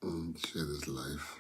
Share this live.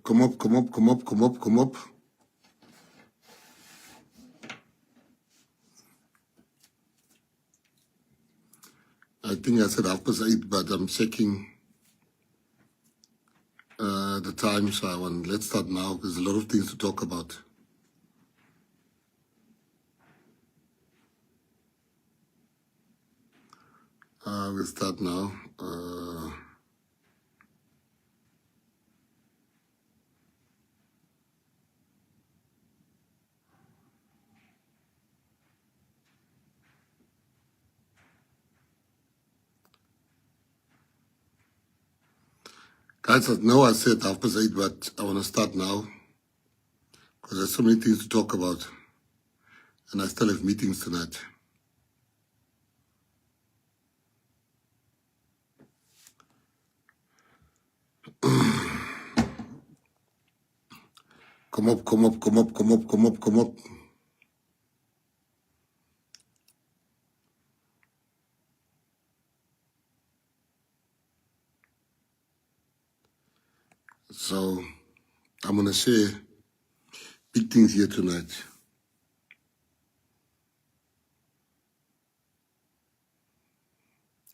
Come up, come up, come up, come up, come up. I think I said 8:30, but I'm checking the time, so let's start now. There's a lot of things to talk about. We'll start now. Guys, no, I said 8:30, but I want to start now because there's so many things to talk about, and I still have meetings tonight. Come up, come up, come up, come up, come up, come up. So I'm going to share big things here tonight.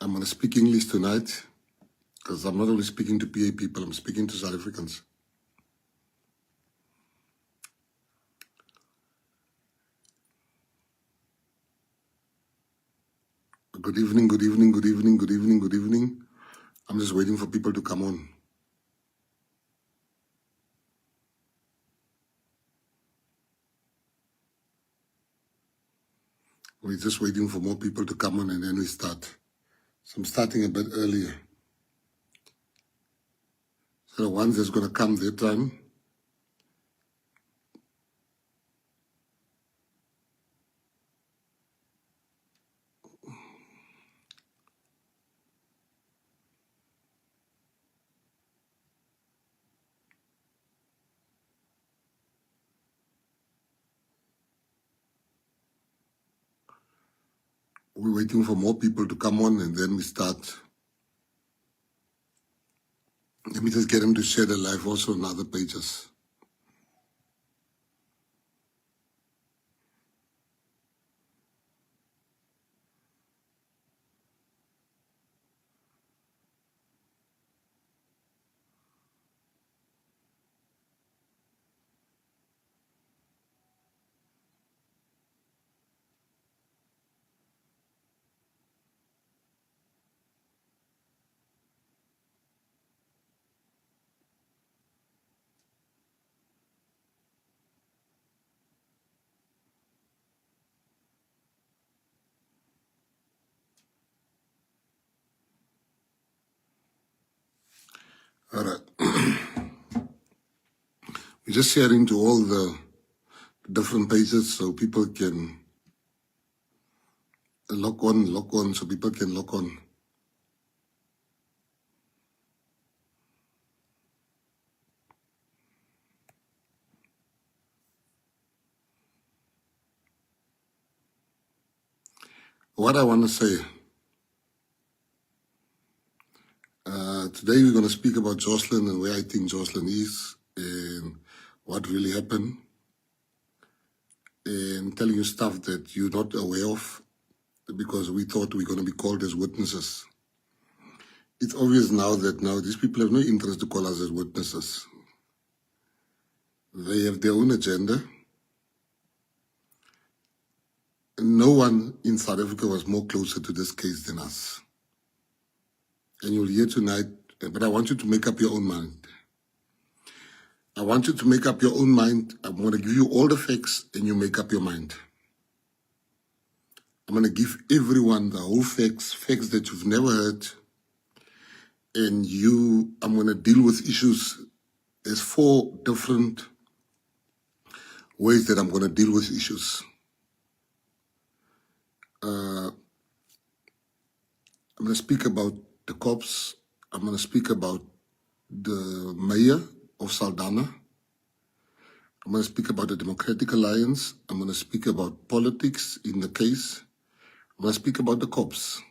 I'm going to speak English tonight because I'm not only speaking to PA people, I'm speaking to South Africans. Good evening, good evening, good evening, good evening, good evening. I'm just waiting for people to come on. We're just waiting for more people to come on and then we start. So I'm starting a bit earlier. So the ones that's going to come their time, we're waiting for more people to come on and then we start. Let me just get them to share the live also on other pages. All right. We're just sharing to all the different pages so people can log on, so people can log on. What I want to say, today we're going to speak about JOSHLIN and where I think JOSHLIN is and what really happened, and telling you stuff that you're not aware of because we thought we were going to be called as witnesses. It's obvious now that these people have no interest to call us as witnesses. They have their own agenda. No one in South Africa was more closer to this case than us. And you'll hear tonight, but I want you to make up your own mind. I want you to make up your own mind. I'm going to give you all the facts and you make up your mind. I'm going to give everyone the whole facts that you've never heard. And I'm going to deal with issues. There's 4 different ways that I'm going to deal with issues. I'm going to speak about the cops. I'm going to speak about the mayor of Saldanha. I'm going to speak about the Democratic Alliance. I'm going to speak about politics in the case. I'm going to speak about the cops.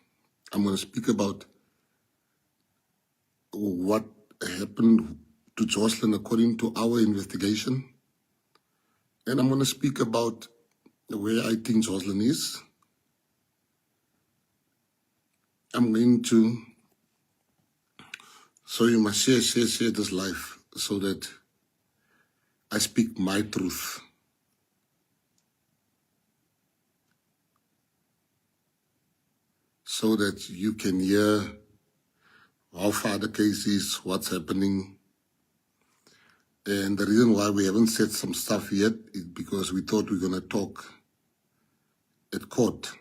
I'm going to speak about what happened to JOSHLIN according to our investigation. And I'm going to speak about where I think JOSHLIN is. I'm going to, so you must share this life so that I speak my truth. So that you can hear how far the case is, what's happening. And the reason why we haven't said some stuff yet is because we thought we were going to talk at court.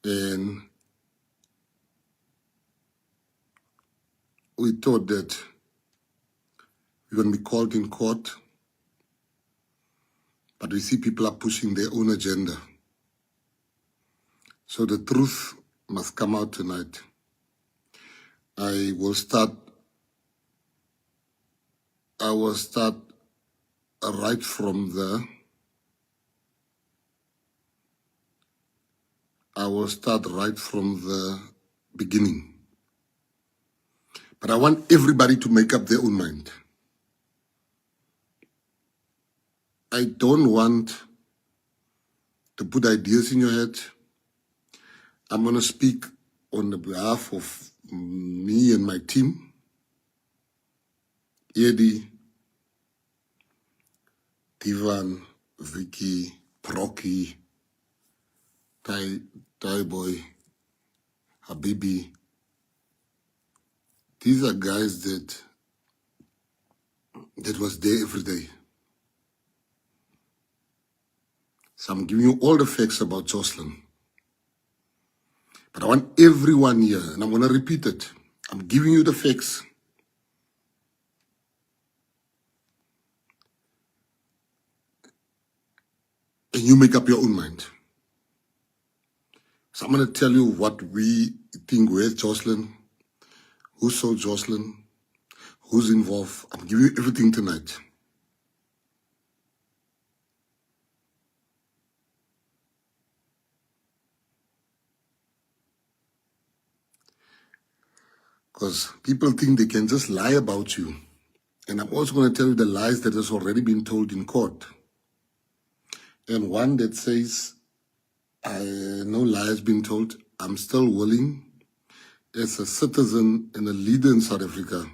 And we thought that we're going to be called in court, but we see people are pushing their own agenda. So the truth must come out tonight. I will start right from the beginning. But I want everybody to make up their own mind. I don't want to put ideas in your head. I'm going to speak on the behalf of me and my team. Eddie, Divan, Vicky, Procky, Tai Boy, Habibi. These are guys that was there every day. So I'm giving you all the facts about JOSHLIN. But I want everyone here, and I'm going to repeat it. I'm giving you the facts. And you make up your own mind. So I'm going to tell you what we think, where's JOSHLIN, who sold JOSHLIN, who's involved. I'm giving you everything tonight. Because people think they can just lie about you. And I'm also going to tell you the lies that has already been told in court. And one that says, no lie has been told. I'm still willing, as a citizen and a leader in South Africa,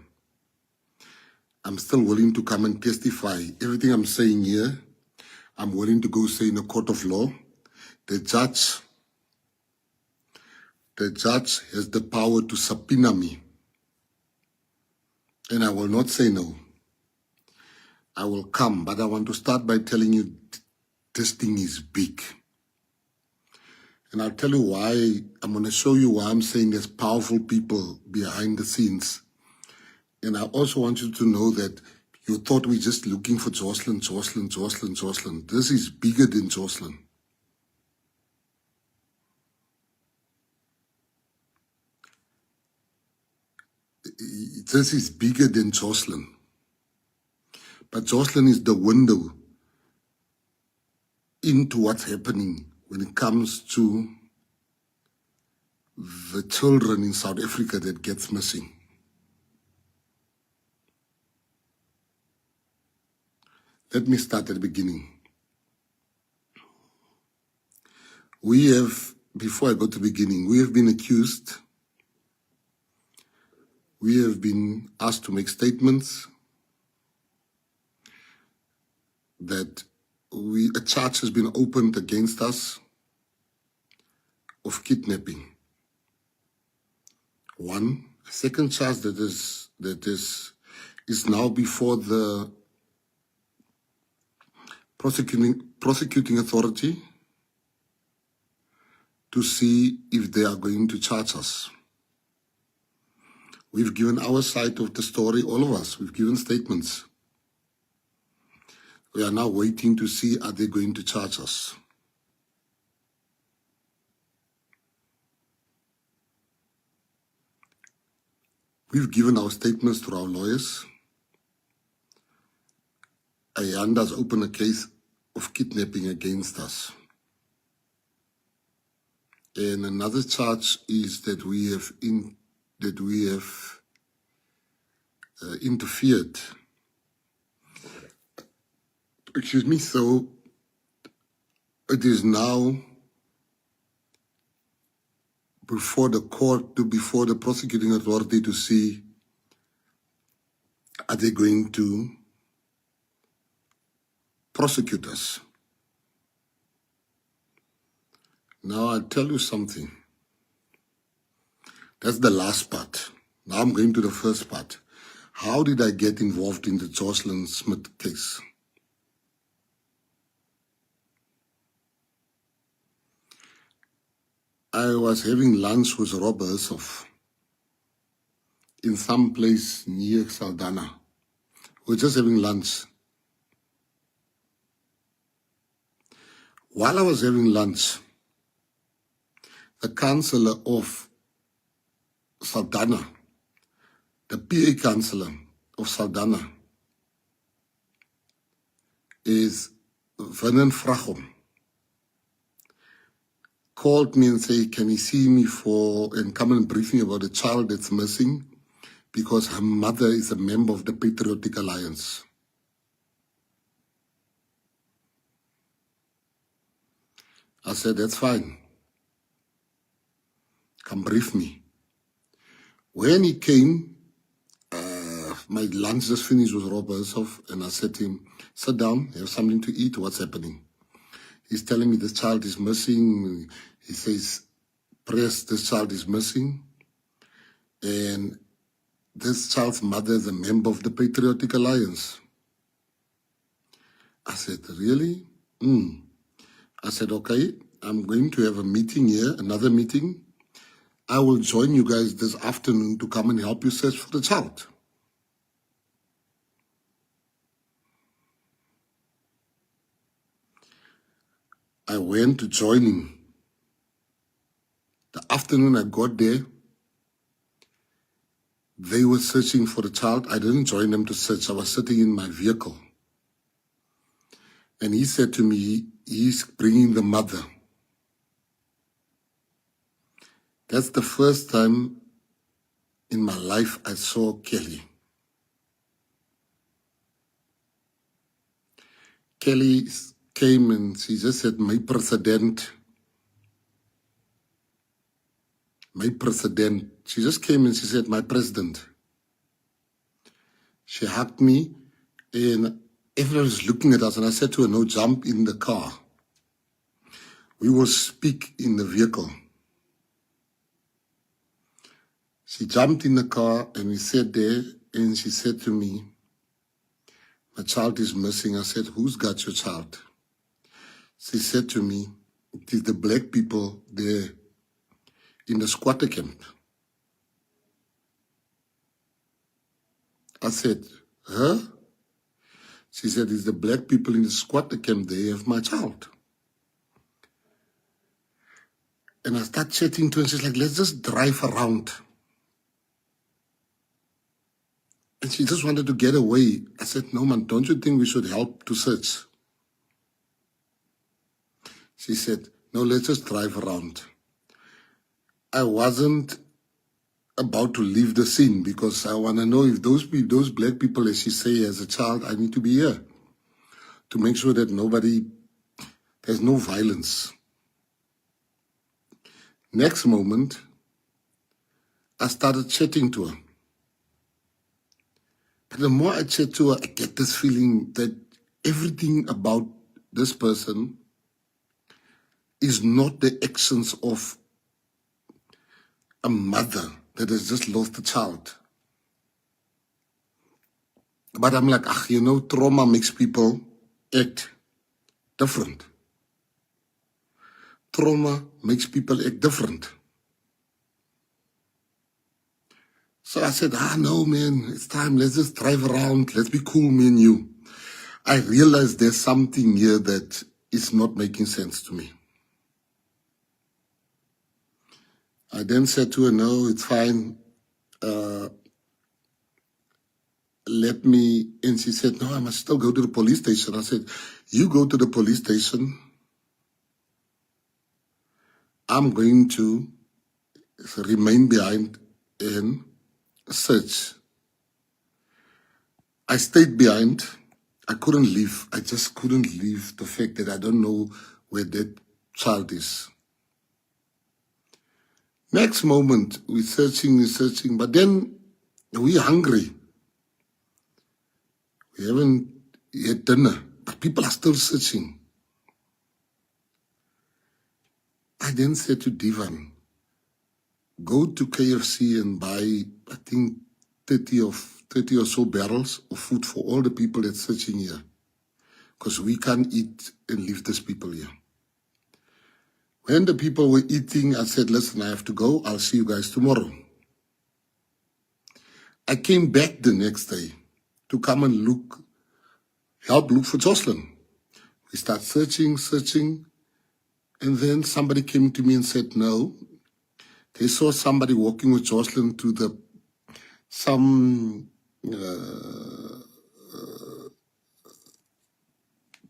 I'm still willing to come and testify. Everything I'm saying here, I'm willing to go say in a court of law. The judge has the power to subpoena me. And I will not say no. I will come, but I want to start by telling you this thing is big. And I'll tell you why. I'm going to show you why I'm saying there's powerful people behind the scenes. And I also want you to know that you thought we're just looking for JOSHLIN. This is bigger than JOSHLIN. This is bigger than JOSHLIN. But JOSHLIN is the window into what's happening when it comes to the children in South Africa that gets missing. Let me start at the beginning. Before I go to the beginning, we have been accused. We have been asked to make statements that a charge has been opened against us of kidnapping. One. Second charge that is now before the prosecuting authority to see if they are going to charge us. We've given our side of the story, all of us. We've given statements. We are now waiting to see, are they going to charge us? We've given our statements to our lawyers. Ayanda has opened a case of kidnapping against us. And another charge is that we have interfered. Excuse me. So it is now before the court, before the prosecuting authority to see, are they going to prosecute us? Now I'll tell you something. That's the last part. Now I'm going to the first part. How did I get involved in the JOSHLIN Smith case? I was having lunch with Owesome in some place near Saldanha. We were just having lunch. While I was having lunch, the councillor of Saldanha, the PA councillor of Saldanha, is Vernon Frachom, called me and said, can he see me and come and brief me about a child that's missing because her mother is a member of the Patriotic Alliance. I said, that's fine. Come brief me. When he came, my lunch just finished with Owesome, and I said to him, sit down, have something to eat, what's happening? He's telling me this child is missing. He says, press, this child is missing. And this child's mother is a member of the Patriotic Alliance. I said, really? I said, okay, I'm going to have a meeting here, another meeting. I will join you guys this afternoon to come and help you search for the child. I went to join him. The afternoon I got there, they were searching for the child. I didn't join them to search. I was sitting in my vehicle. And he said to me, he's bringing the mother. That's the first time in my life I saw Kelly. Kelly came and she just said, my president. She just came and she said, my president. She hugged me and everyone was looking at us, and I said to her, no, jump in the car. We will speak in the vehicle. She jumped in the car and we sat there, and she said to me, my child is missing. I said, who's got your child? She said to me, it is the black people there in the squatter camp. I said, huh? She said, it's the black people in the squatter camp, they have my child. And I started chatting to her, and she's like, let's just drive around. And she just wanted to get away. I said, no, man, don't you think we should help to search? She said, no, let's just drive around. I wasn't about to leave the scene because I want to know if those black people, as she say, as a child, I need to be here to make sure that there's no violence. Next moment, I started chatting to her. But the more I chat to her, I get this feeling that everything about this person is not the actions of a mother that has just lost a child. But I'm like, trauma makes people act different. Trauma makes people act different. So I said, no, man, it's time. Let's just drive around. Let's be cool, me and you. I realized there's something here that is not making sense to me. I then said to her, no, it's fine. Let me, and she said, no, I must still go to the police station. I said, you go to the police station. I'm going to remain behind and search. I stayed behind. I couldn't leave. I just couldn't leave the fact that I don't know where that child is. Next moment, we're searching, but then we're hungry. We haven't had dinner, but people are still searching. I then said to Divan, go to KFC and buy, I think, 30 or so barrels of food for all the people that's searching here. Because we can't eat and leave these people here. When the people were eating, I said, listen, I have to go. I'll see you guys tomorrow. I came back the next day to come and help look for JOSHLIN. We start searching, and then somebody came to me and said, no, they saw somebody walking with JOSHLIN to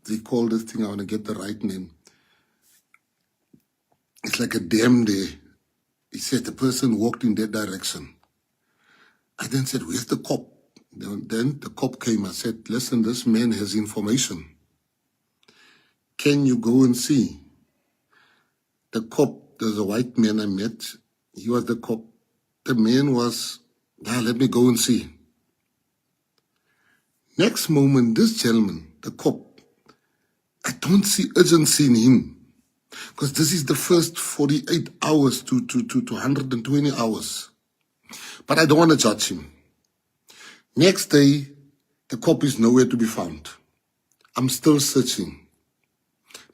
they call this thing, I want to get the right name. It's like a dam there. He said the person walked in that direction. I then said, where's the cop? Then the cop came. I said, listen, this man has information. Can you go and see? The cop, there's a white man I met. He was the cop. The man was, let me go and see. Next moment, this gentleman, the cop, I don't see urgency in him. Because this is the first 48 hours to 120 hours. But I don't want to judge him. Next day, the cop is nowhere to be found. I'm still searching.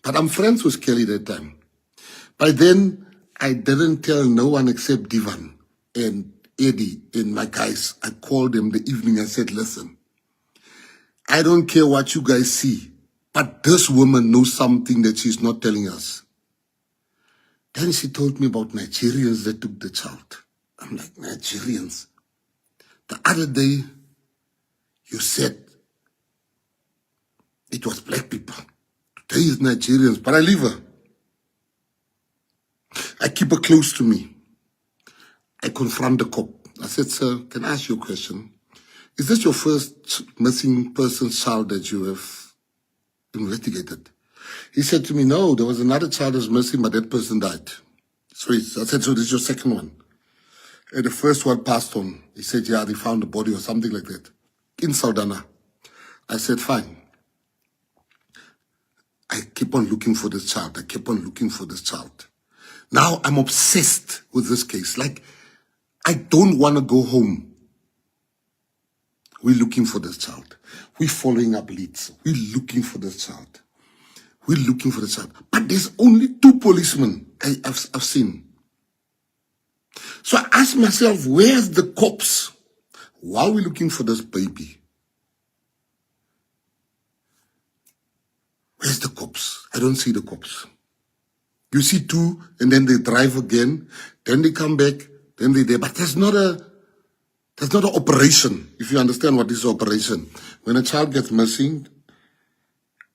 But I'm friends with Kelly that time. By then, I didn't tell no one except Divan and Eddie and my guys. I called them the evening. I said, listen, I don't care what you guys see, but this woman knows something that she's not telling us. Then she told me about Nigerians that took the child. I'm like, Nigerians? The other day, you said it was black people. Today is Nigerians, but I leave her. I keep her close to me. I confront the cop. I said, sir, can I ask you a question? Is this your first missing person child that you have investigated? He said to me, no, there was another child that was missing, but that person died. So I said, so this is your second one? And the first one passed on. He said, yeah, they found the body or something like that in Saldanha. I said, fine. I keep on looking for this child. I keep on looking for this child. Now I'm obsessed with this case. Like, I don't want to go home. We're looking for this child. We're following up leads. We're looking for this child. We're looking for the child. But there's only 2 policemen I've seen. So I asked myself, where's the cops? Why are we looking for this baby? Where's the cops? I don't see the cops. You see 2, and then they drive again, then they come back, then they're there. But there's not an operation, if you understand what is operation. When a child gets missing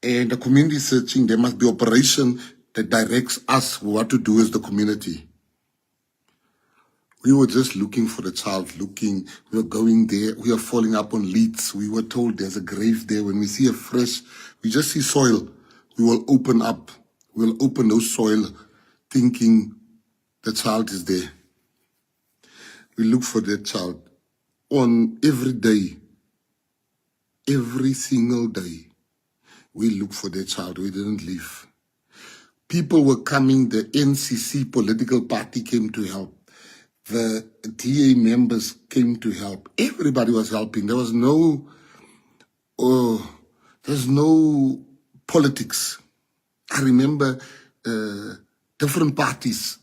and the community is searching, there must be operation that directs us what to do as the community. We were just looking for the child, we were going there, we were following up on leads. We were told there's a grave there. When we see we just see soil, we will open up. We'll open those soil thinking the child is there. We look for that child on every day, every single day. We look for that child. We didn't leave. People were coming. The NCC political party came to help. the DA members came to help. Everybody was helping. There was there's no politics. I remember different parties.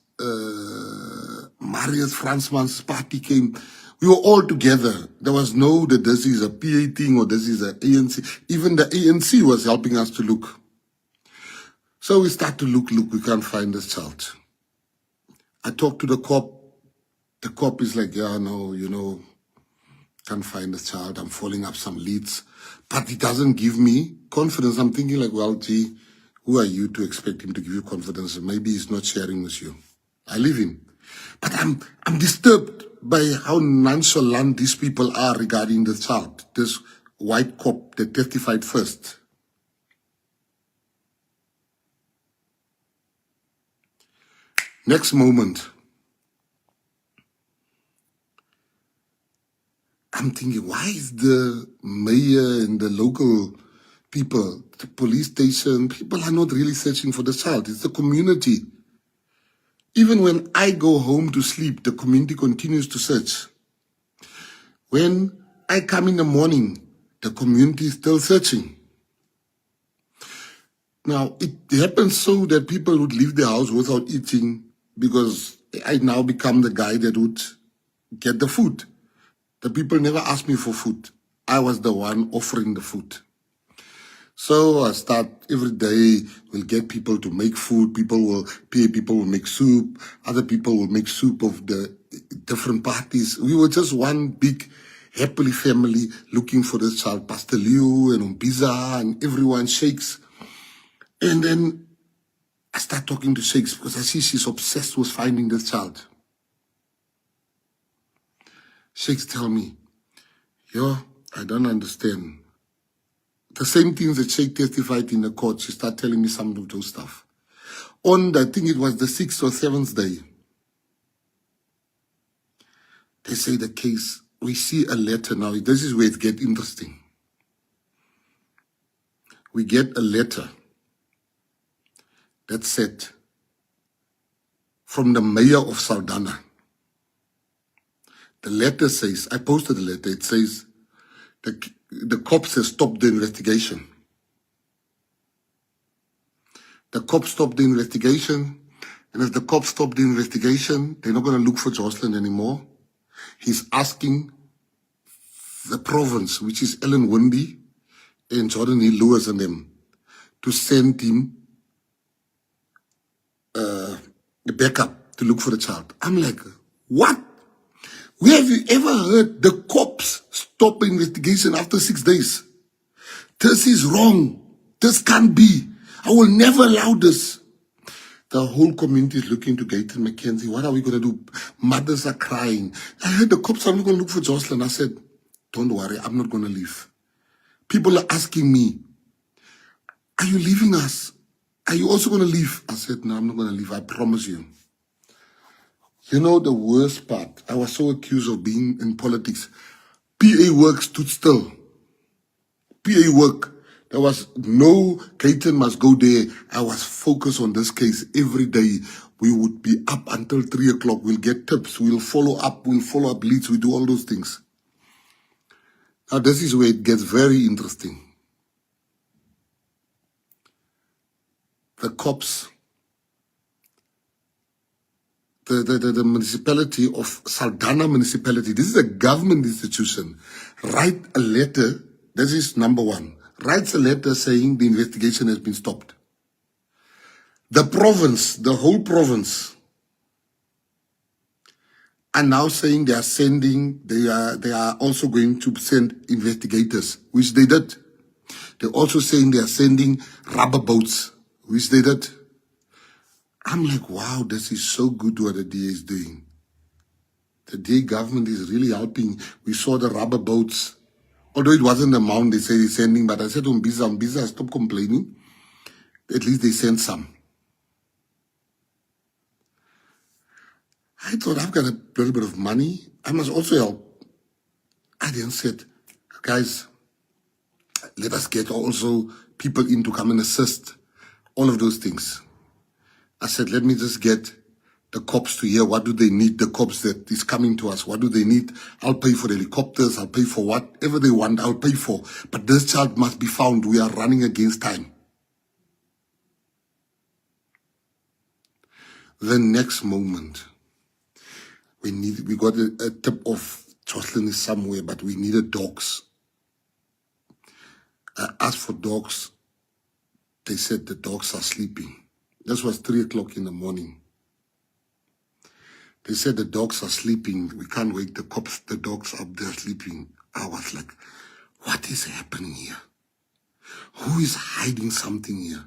Marius Fransman's party came. We were all together. There was no that this is a PA thing or this is a ANC. Even the ANC was helping us to look. So we start to look, we can't find this child. I talked to the cop. The cop is like, yeah, no, can't find this child. I'm following up some leads. But he doesn't give me confidence. I'm thinking like, well, gee, who are you to expect him to give you confidence? Maybe he's not sharing with you. I leave him. But I'm disturbed by how nonchalant these people are regarding the child. This white cop that testified first. Next moment, I'm thinking, why is the mayor and the local people, the police station, people are not really searching for the child? It's the community. Even when I go home to sleep, the community continues to search. When I come in the morning, the community is still searching. Now, it happens so that people would leave the house without eating because I now become the guy that would get the food. The people never asked me for food. I was the one offering the food. So I start every day, we'll get people to make food. People will make soup. Other people will make soup of the different parties. We were just one big happily family looking for this child. Pastor Liu and Umbiza and everyone, Shakes. And then I start talking to Shakes because I see she's obsessed with finding this child. Shakes tell me, yo, I don't understand. The same things that Sheikh testified in the court, she started telling me some of those stuff. On, I think it was the 6th or 7th day, they say the case, we see a letter now. This is where it gets interesting. We get a letter that said from the mayor of Saldanha. The letter says, I posted the letter, it says, the cops have stopped the investigation. The cops stopped the investigation, and if the cops stop the investigation, they're not going to look for Jocelyn anymore. He's asking the province, which is Ellen Wimby and Jordan E. Lewis and them, to send him backup to look for the child. I'm like, what? Where have you ever heard the cops stop the investigation after 6 days? This is wrong. This can't be. I will never allow this. The whole community is looking to Gaytom Mckenzie. What are we going to do? Mothers are crying. I heard the cops are not going to look for Jocelyn. I said, don't worry, I'm not going to leave. People are asking me, are you leaving us? Are you also going to leave? I said, no, I'm not going to leave. I promise you. You know the worst part? I was so accused of being in politics. PA work stood still. PA work. There was no, Gaytom must go there. I was focused on this case every day. We would be up until 3 o'clock. We'll get tips. We'll follow up leads. We do all those things. Now this is where it gets very interesting. The cops, the municipality of Saldanha municipality, this is a government institution, write a letter, this is number one, writes a letter saying the investigation has been stopped. The province, the whole province, are now saying they are sending, they are also going to send investigators, which they did. They're also saying they are sending rubber boats, which they did. I'm like, wow, this is so good what the DA is doing. The DA government is really helping. We saw the rubber boats. Although it wasn't the amount they say they're sending, but I said, Umbiza, stop complaining. At least they sent some. I thought, I've got a little bit of money. I must also help. I then said, guys, let us get also people in to come and assist. All of those things. I said, let me just get the cops to hear what do they need, the cops that is coming to us, what do they need? I'll pay for the helicopters, I'll pay for whatever they want, I'll pay for. But this child must be found. We are running against time. The next moment, we got a tip of Jocelyn is somewhere, but we needed dogs. I asked for dogs. They said the dogs are sleeping. This was 3 o'clock in the morning. They said the dogs are sleeping. We can't wake the cops. The dogs up there sleeping. I was like, what is happening here? Who is hiding something here?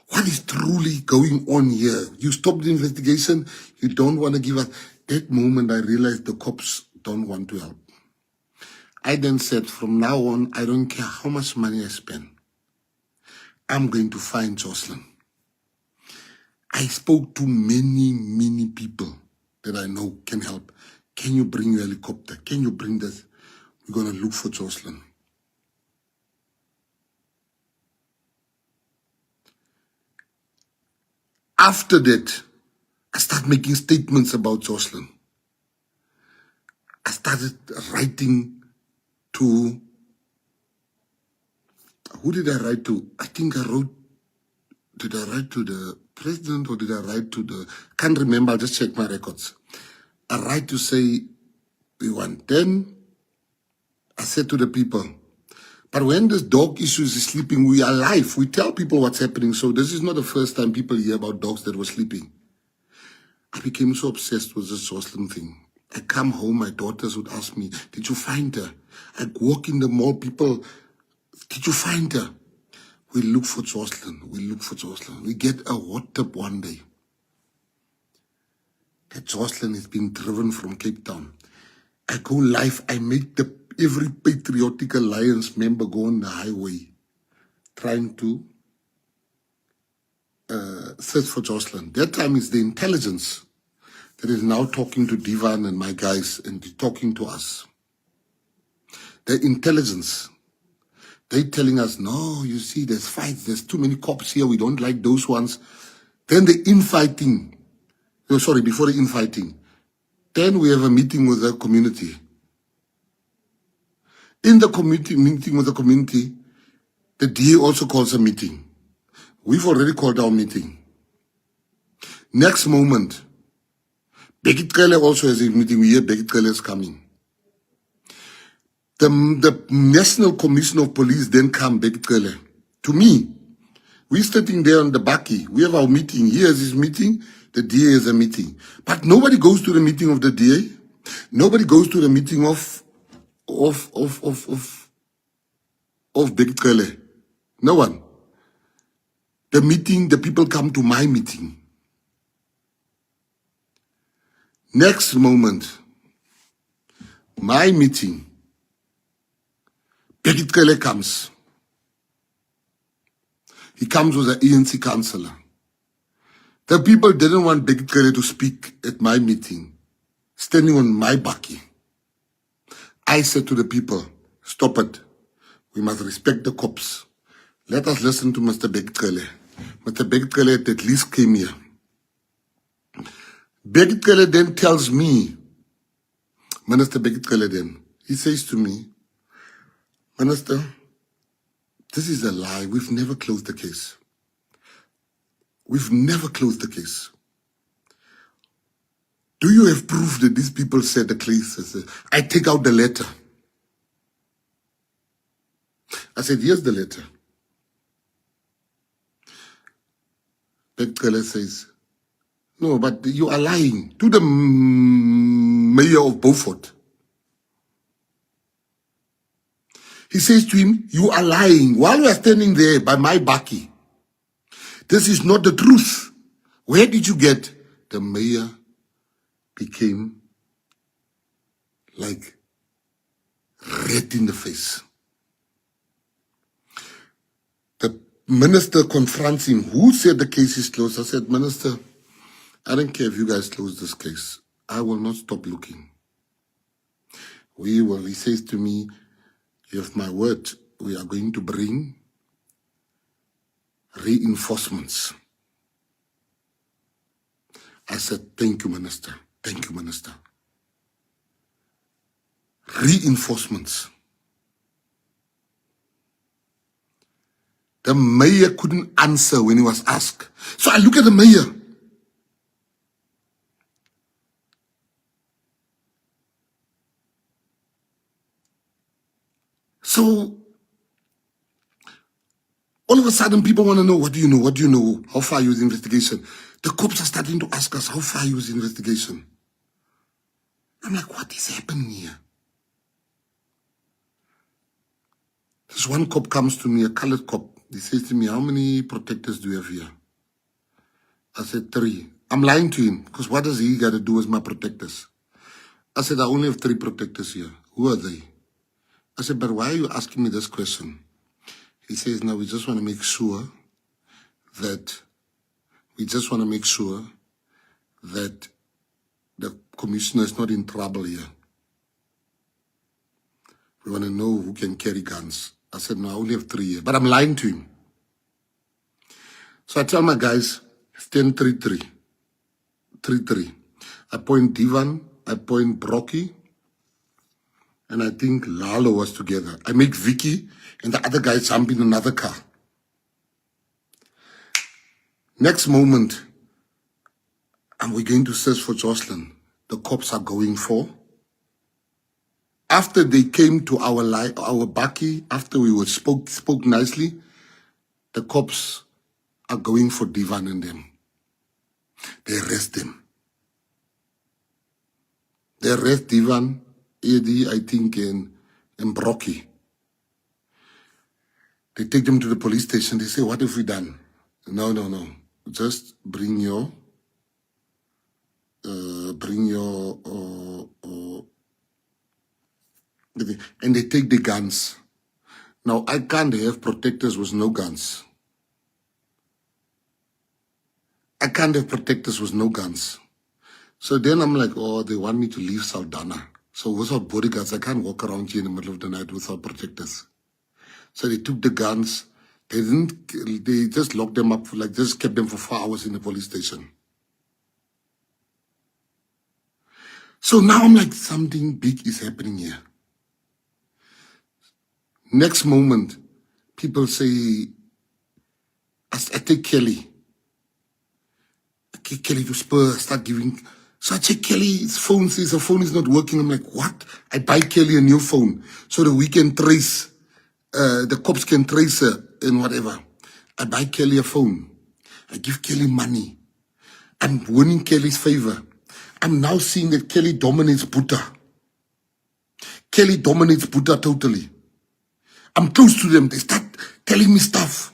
What is truly going on here? You stopped the investigation. You don't want to give us. That moment I realized the cops don't want to help. I then said, from now on, I don't care how much money I spend. I'm going to find Jocelyn. I spoke to many people that I know can help. Can you bring your helicopter? Can you bring this? We're going to look for Jocelyn. After that, I started making statements about Jocelyn. I started writing to, who did I write to? I think I wrote, did I write to the president or did I write to the, can't remember, I'll just check my records. I write to say, we want 10. I said to the people, but when this dog issues is sleeping, we are live. We tell people what's happening. So this is not the first time people hear about dogs that were sleeping. I became so obsessed with this Jocelyn thing. I come home, my daughters would ask me, did you find her? I walk in the mall, people, did you find her? We look for Jocelyn. We look for Jocelyn. We get a WhatsApp one day that Jocelyn is being driven from Cape Town. I go live. I make every patriotic alliance member go on the highway trying to search for Jocelyn. That time is the intelligence that is now talking to Divan and my guys and talking to us. The intelligence. They telling us, no, you see, there's fights. There's too many cops here. We don't like those ones. Then the infighting. No, sorry, before the infighting. Then we have a meeting with the community. In the meeting with the community, the DA also calls a meeting. We've already called our meeting. Next moment, Bekit Kele also has a meeting. We hear Bekit Kele is coming. The National Commission of Police then come, Bekit Kele, to me. We're sitting there on the bakkie. We have our meeting. He has his meeting. The DA has a meeting. But nobody goes to the meeting of the DA. Nobody goes to the meeting of Bekit Kele. No one. The meeting, the people come to my meeting. Next moment, my meeting, Bekit Kele comes. He comes with an ANC councillor. The people didn't want Bekit Kele to speak at my meeting, standing on my bakkie. I said to the people, stop it. We must respect the cops. Let us listen to Mr. Bekit Kele. Mr. Bekit Kele at least came here. Bekit Kele then tells me, Minister Bekit Kele then, he says to me, Minister, this is a lie. We've never closed the case. We've never closed the case. Do you have proof that these people said the case? I take out the letter. I said, here's the letter. Bekit Kele says, no, but you are lying to the mayor of Beaufort. He says to him, you are lying while we are standing there by my bakkie. This is not the truth. Where did you get? The mayor became like red in the face. The minister confronts him. Who said the case is closed? I said, Minister, I don't care if you guys close this case. I will not stop looking. He says to me, you have my word, we are going to bring reinforcements. I said, thank you, Minister. Thank you, Minister. Reinforcements. The mayor couldn't answer when he was asked. So I look at the mayor. So all of a sudden, people want to know, what do you know? What do you know? How far are you with the investigation? The cops are starting to ask us, how far are you with the investigation? I'm like, what is happening here? This one cop comes to me, a colored cop. He says to me, how many protectors do you have here? I said, 3. I'm lying to him, because what does he got to do with my protectors? I said, I only have 3 protectors here. Who are they? I said, but why are you asking me this question? He says, no, we just want to make sure that the commissioner is not in trouble here. We want to know who can carry guns. I said, no, I only have 3 here. But I'm lying to him. So I tell my guys, it's 10-3-3. 3-3. I point Divan, I point Brocky, and I think Lalo was together. I make Vicky and the other guy jump in another car. Next moment, and we're going to search for Jocelyn. The cops are going for. After they came to our Baki, after we spoke nicely, the cops are going for Divan and them. They arrest them. They arrest Divan, Eddie, I think, and Brocky. They take them to the police station. They say, what have we done? No. Just bring your and they take the guns. Now, I can't have protectors with no guns. I can't have protectors with no guns. So then I'm like, oh, they want me to leave Saldanha. So without bodyguards, I can't walk around here in the middle of the night without protectors. So they took the guns. They just locked them up, just kept them for 4 hours in the police station. So now I'm like, something big is happening here. Next moment, people say, I take Kelly. I take Kelly to Spur, start giving. So I check Kelly's phone, says her phone is not working. I'm like, what? I buy Kelly a new phone so that we can trace, the cops can trace her and whatever. I buy Kelly a phone. I give Kelly money. I'm winning Kelly's favor. I'm now seeing that Kelly dominates Buddha. Kelly dominates Buddha totally. I'm close to them. They start telling me stuff.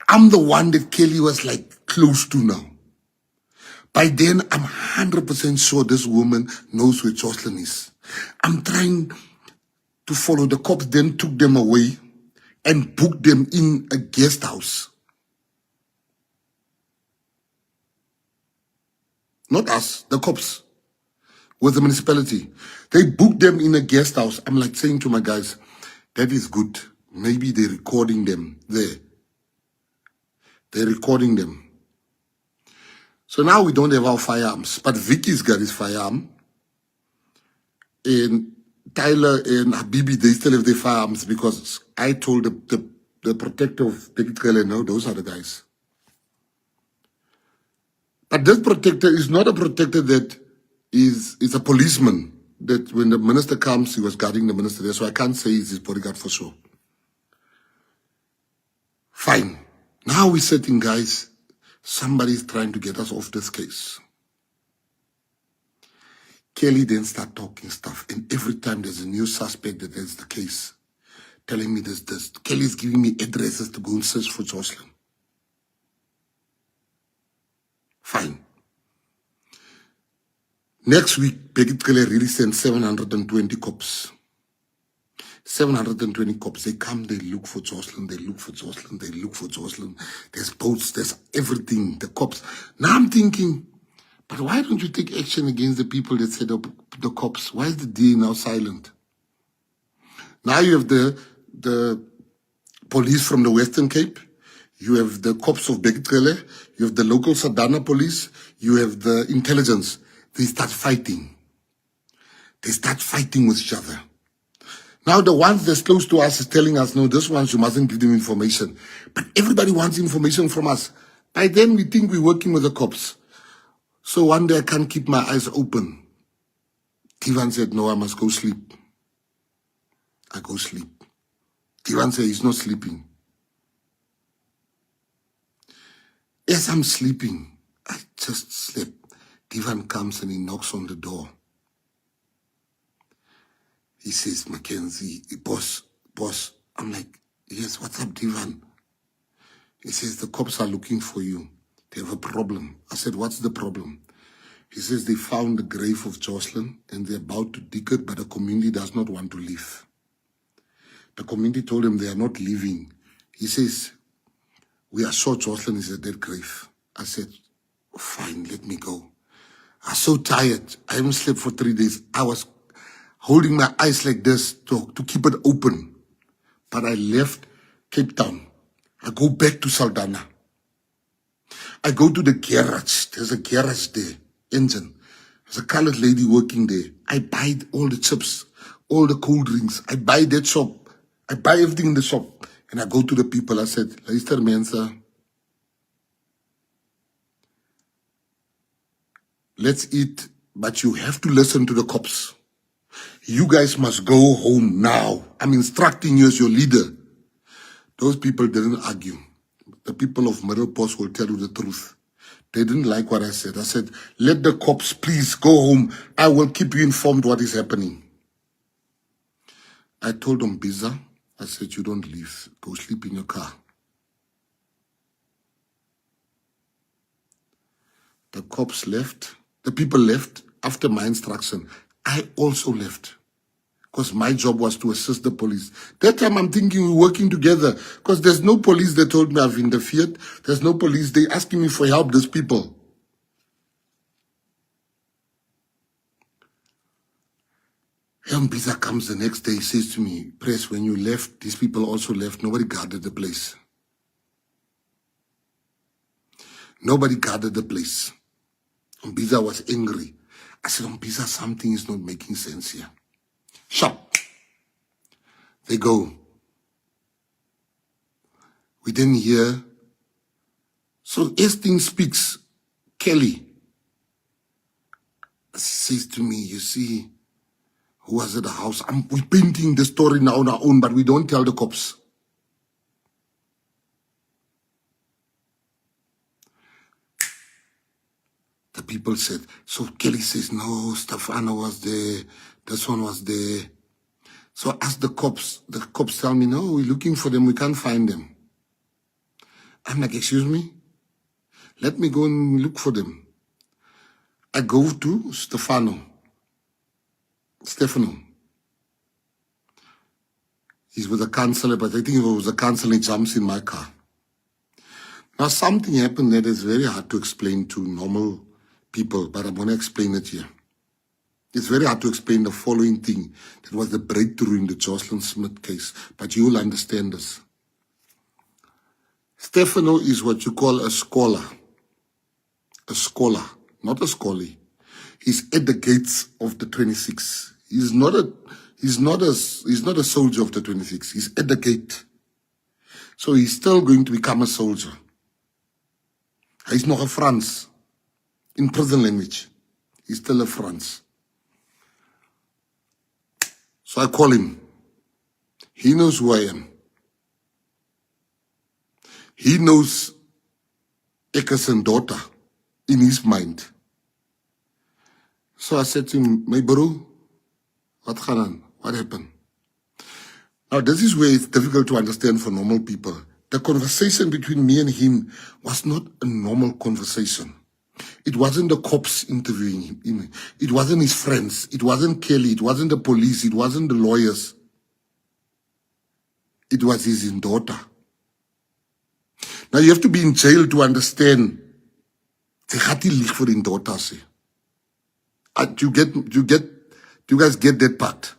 I'm the one that Kelly was like close to now. By then, I'm 100% sure this woman knows where Jocelyn is. I'm trying to follow. The cops then took them away and booked them in a guest house. Not us, the cops. With the municipality. They booked them in a guest house. I'm like saying to my guys, that is good. Maybe they're recording them there. They're recording them. So now we don't have our firearms. But Vicky's got his firearm. And Tyler and Habibi, they still have their firearms because I told the protector of Bekitele, no, those are the guys. But this protector is not a protector that is a policeman, that when the minister comes, he was guarding the minister there, so I can't say he's his bodyguard for sure. Fine. Now we're sitting, guys. Somebody's trying to get us off this case. Kelly then start talking stuff, and every time there's a new suspect that is the case, telling me this. Kelly's giving me addresses to go and search for Jocelyn. Fine. Next week, Bekitele really sent 720 cops. 720 cops. They come, they look for Jocelyn, they look for Jocelyn, they look for Jocelyn. There's boats, there's everything, the cops. Now I'm thinking, but why don't you take action against the people that set up the cops? Why is the DA now silent? Now you have the police from the Western Cape. you have the cops of Bekele, you have the local Sadana police, you have the intelligence. They start fighting. They start fighting with each other. Now the ones that's close to us is telling us, no, this ones you mustn't give them information. But everybody wants information from us. By then we think we're working with the cops. So one day I can't keep my eyes open. Tivan said, no, I must go sleep. I go sleep. Tivan said, he's not sleeping. As I'm sleeping, I just slept. Tivan comes and he knocks on the door. He says, Mckenzie, boss. I'm like, yes, what's up, Tivan? He says, the cops are looking for you. They have a problem. I said, what's the problem? He says, they found the grave of Jocelyn and they're about to dig it, but the community does not want to leave. The community told him they are not leaving. He says, we are sure Jocelyn is at that grave. I said, fine, let me go. I was so tired. I haven't slept for 3 days. I was holding my eyes like this to keep it open. But I left Cape Town. I go back to Saldanha. I go to the garage. There's a garage there, engine. There's a colored lady working there. I buy all the chips, all the cold drinks. I buy that shop. I buy everything in the shop. And I go to the people. I said, luister mense, let's eat, but you have to listen to the cops. You guys must go home now. I'm instructing you as your leader. Those people didn't argue. The people of Middle Post will tell you the truth. They didn't like what I said. I said, let the cops please go home. I will keep you informed what is happening. I told them, Biza, I said, you don't leave. Go sleep in your car. The cops left. The people left after my instruction. I also left. Because my job was to assist the police. That time I'm thinking we're working together. Because there's no police that told me I've interfered. There's no police. They're asking me for help, these people. Biza comes the next day, he says to me, Press, when you left, these people also left. Nobody guarded the place. Nobody guarded the place. Biza was angry. I said, Biza, something is not making sense here. Shop. They go. We didn't hear. So as things speaks, Kelly says to me, you see, who was at the house? We're painting the story now on our own, but we don't tell the cops. The people said, so Kelly says, no, Stefano was there, this one was there. So I asked the cops tell me, no, we're looking for them, we can't find them. I'm like, excuse me? Let me go and look for them. I go to Stefano. He's with the councillor, but I think if it was the councillor, he jumps in my car. Now something happened that is very hard to explain to normal people, but I'm going to explain it here. It's very hard to explain the following thing. That was the breakthrough in the JOSHLIN Smith case, but you will understand this. Stefano is what you call a scholar. A scholar, not a scolly. He's at the gates of the 26. He's not a soldier of the 26. He's at the gate. So he's still going to become a soldier. He's not a Frans. In prison language, he's still a Frans. So I call him. He knows who I am. He knows Eckerson daughter in his mind. So I said to him, my bro, what happened? Now this is where it's difficult to understand for normal people. The conversation between me and him was not a normal conversation. It wasn't the cops interviewing him. It wasn't his friends. It wasn't Kelly. It wasn't the police. It wasn't the lawyers. It was his daughter. Now you have to be in jail to understand. Sy gaat nie lieg vir die daughter sê. Do you guys get that part?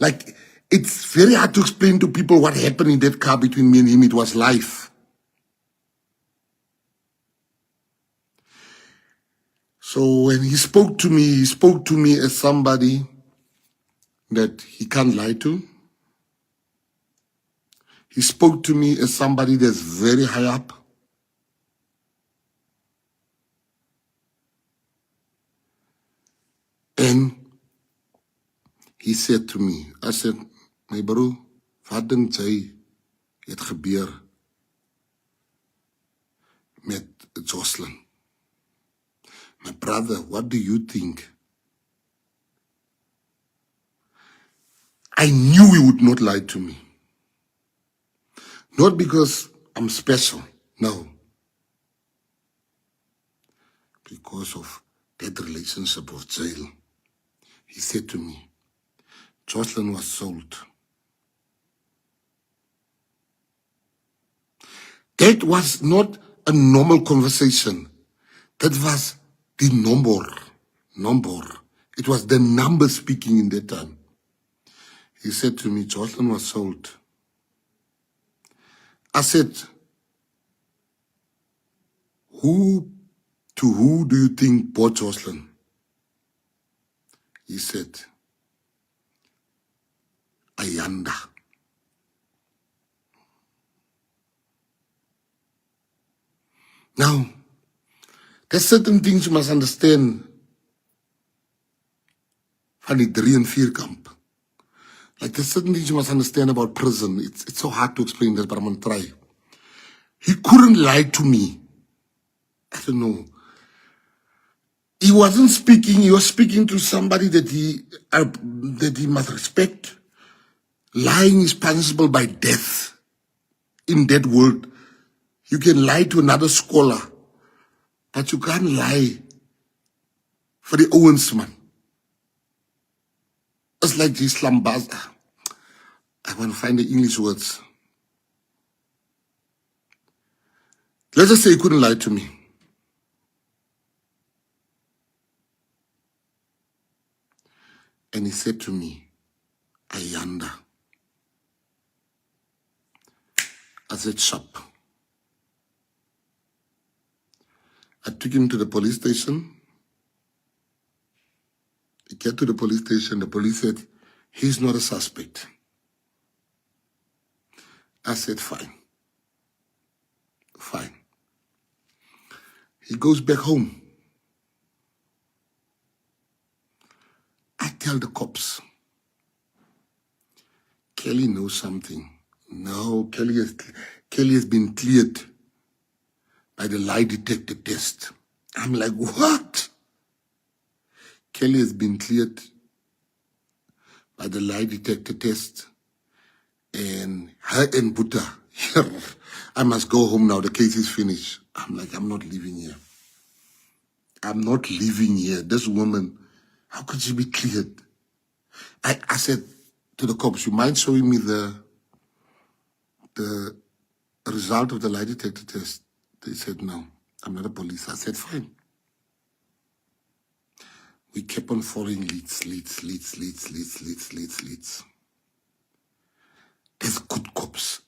Like, it's very hard to explain to people what happened in that car between me and him. It was life. So when he spoke to me as somebody that he can't lie to. He spoke to me as somebody that's very high up. And he said to me, I said, my bro, wat dink jy het gebeur met Jocelyn? My brother, what do you think? I knew he would not lie to me. Not because I'm special, no. Because of that relationship of jail. He said to me, Jocelyn was sold. That was not a normal conversation. That was the number. It was the number speaking in that time. He said to me, Jocelyn was sold. I said, who do you think bought Jocelyn? He said, Ayanda. Now, there's certain things you must understand van die 3 en 4 kamp. Like there's certain things you must understand about prison. It's so hard to explain that, but I'm going to try. He couldn't lie to me. I don't know. He wasn't speaking. He was speaking to somebody that he must respect. Lying is punishable by death. In that world, you can lie to another scholar, but you can't lie for the Owesome. It's like the Islam Baza. I want to find the English words. Let's just say he couldn't lie to me. And he said to me, Ayanda. I said, sharp. I took him to the police station. He get to the police station. The police said, he's not a suspect. I said, fine. Fine. He goes back home. I tell the cops, Kelly knows something. No, Kelly has been cleared by the lie detector test. I'm like, what? Kelly has been cleared by the lie detector test. And her and Buddha, I must go home now. The case is finished. I'm like, I'm not leaving here. I'm not leaving here. This woman, how could she be cleared? I said to the cops, you mind showing me the result of the lie detector test? They said, no, I'm not a police. I said, fine. We kept on following leads. There's good cops.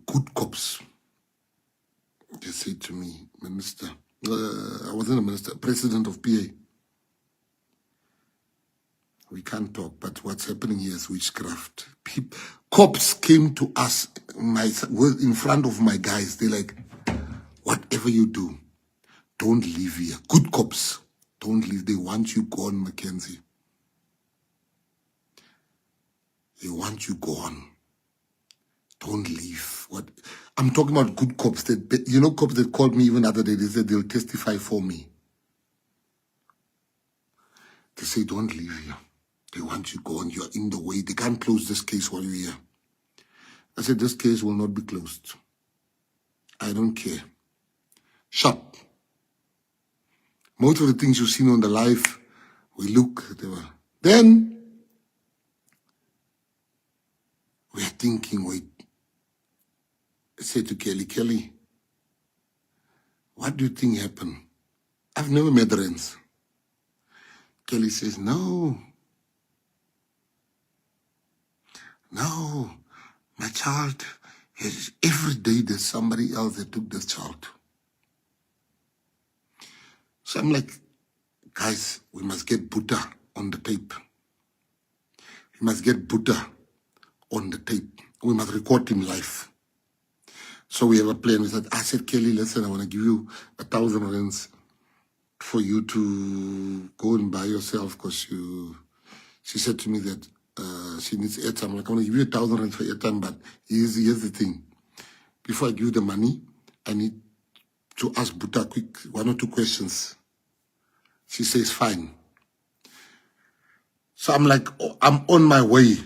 Good cops. They said to me, Minister, I wasn't a minister, president of PA. We can't talk, but what's happening here is witchcraft. Cops came to us in front of my guys. They're like, whatever you do, don't leave here. Good cops, don't leave. They want you gone, Mckenzie. They want you gone. Don't leave. What? I'm talking about good cops. That, you know, cops that called me even the other day, they said they'll testify for me. They say, don't leave here. They want you gone. You're in the way. They can't close this case while you're here. I said, this case will not be closed. I don't care. Sharp. Most of the things you've seen on the live, we look. Then, we're thinking, wait. I said to Kelly, what do you think happened? I've never met Rens. Kelly says, no, my child, every day there's somebody else that took this child. So I'm like, guys, we must get Buddha on the tape. We must get Buddha on the tape. We must record him live. So we have a plan. I said, Kelly, listen, I want to give you 1,000 rands for you to go and buy yourself, because she said to me that she needs airtime. I'm like, I want to give you 1,000 rands for airtime, but here's the thing. Before I give you the money, I need to ask Buddha quick 1 or 2 questions. She says, fine. So I'm like, oh, I'm on my way.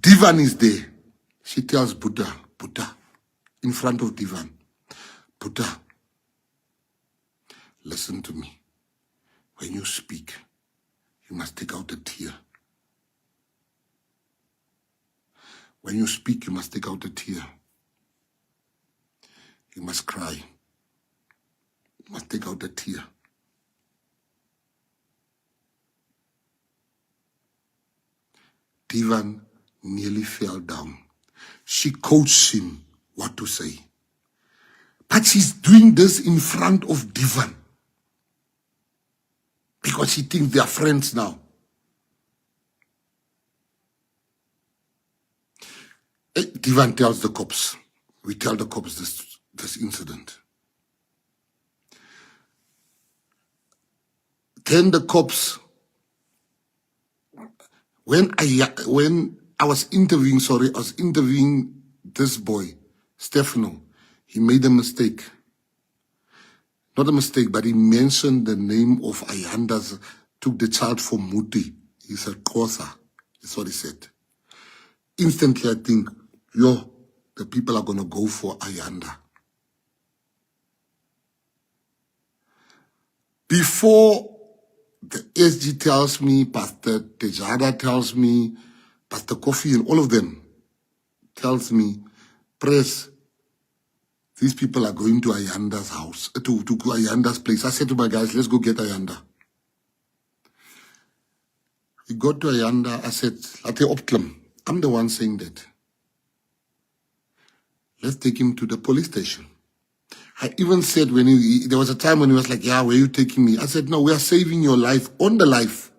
Divan is there. She tells Buddha, in front of Divan, Buddha, listen to me. When you speak, you must take out a tear. When you speak, you must take out a tear. You must cry. You must take out a tear. Divan nearly fell down. She coached him what to say. But she's doing this in front of Divan, because she thinks they are friends now. Divan tells the cops. We tell the cops this incident. Then the cops, when I was interviewing this boy, Stefano. He made a mistake. Not a mistake, but he mentioned the name of Ayanda's, took the child for Muti. He said, Kosa. That's what he said. Instantly, I think, the people are going to go for Ayanda. Before the SG tells me, Pastor Tejada tells me, Pastor Kofi and all of them tells me, press, these people are going to Ayanda's house, to Ayanda's place. I said to my guys, let's go get Ayanda. We got to Ayanda. I said, I'm the one saying that. Let's take him to the police station. I even said there was a time when he was like, yeah, where are you taking me? I said, no, we are saving your life on the life.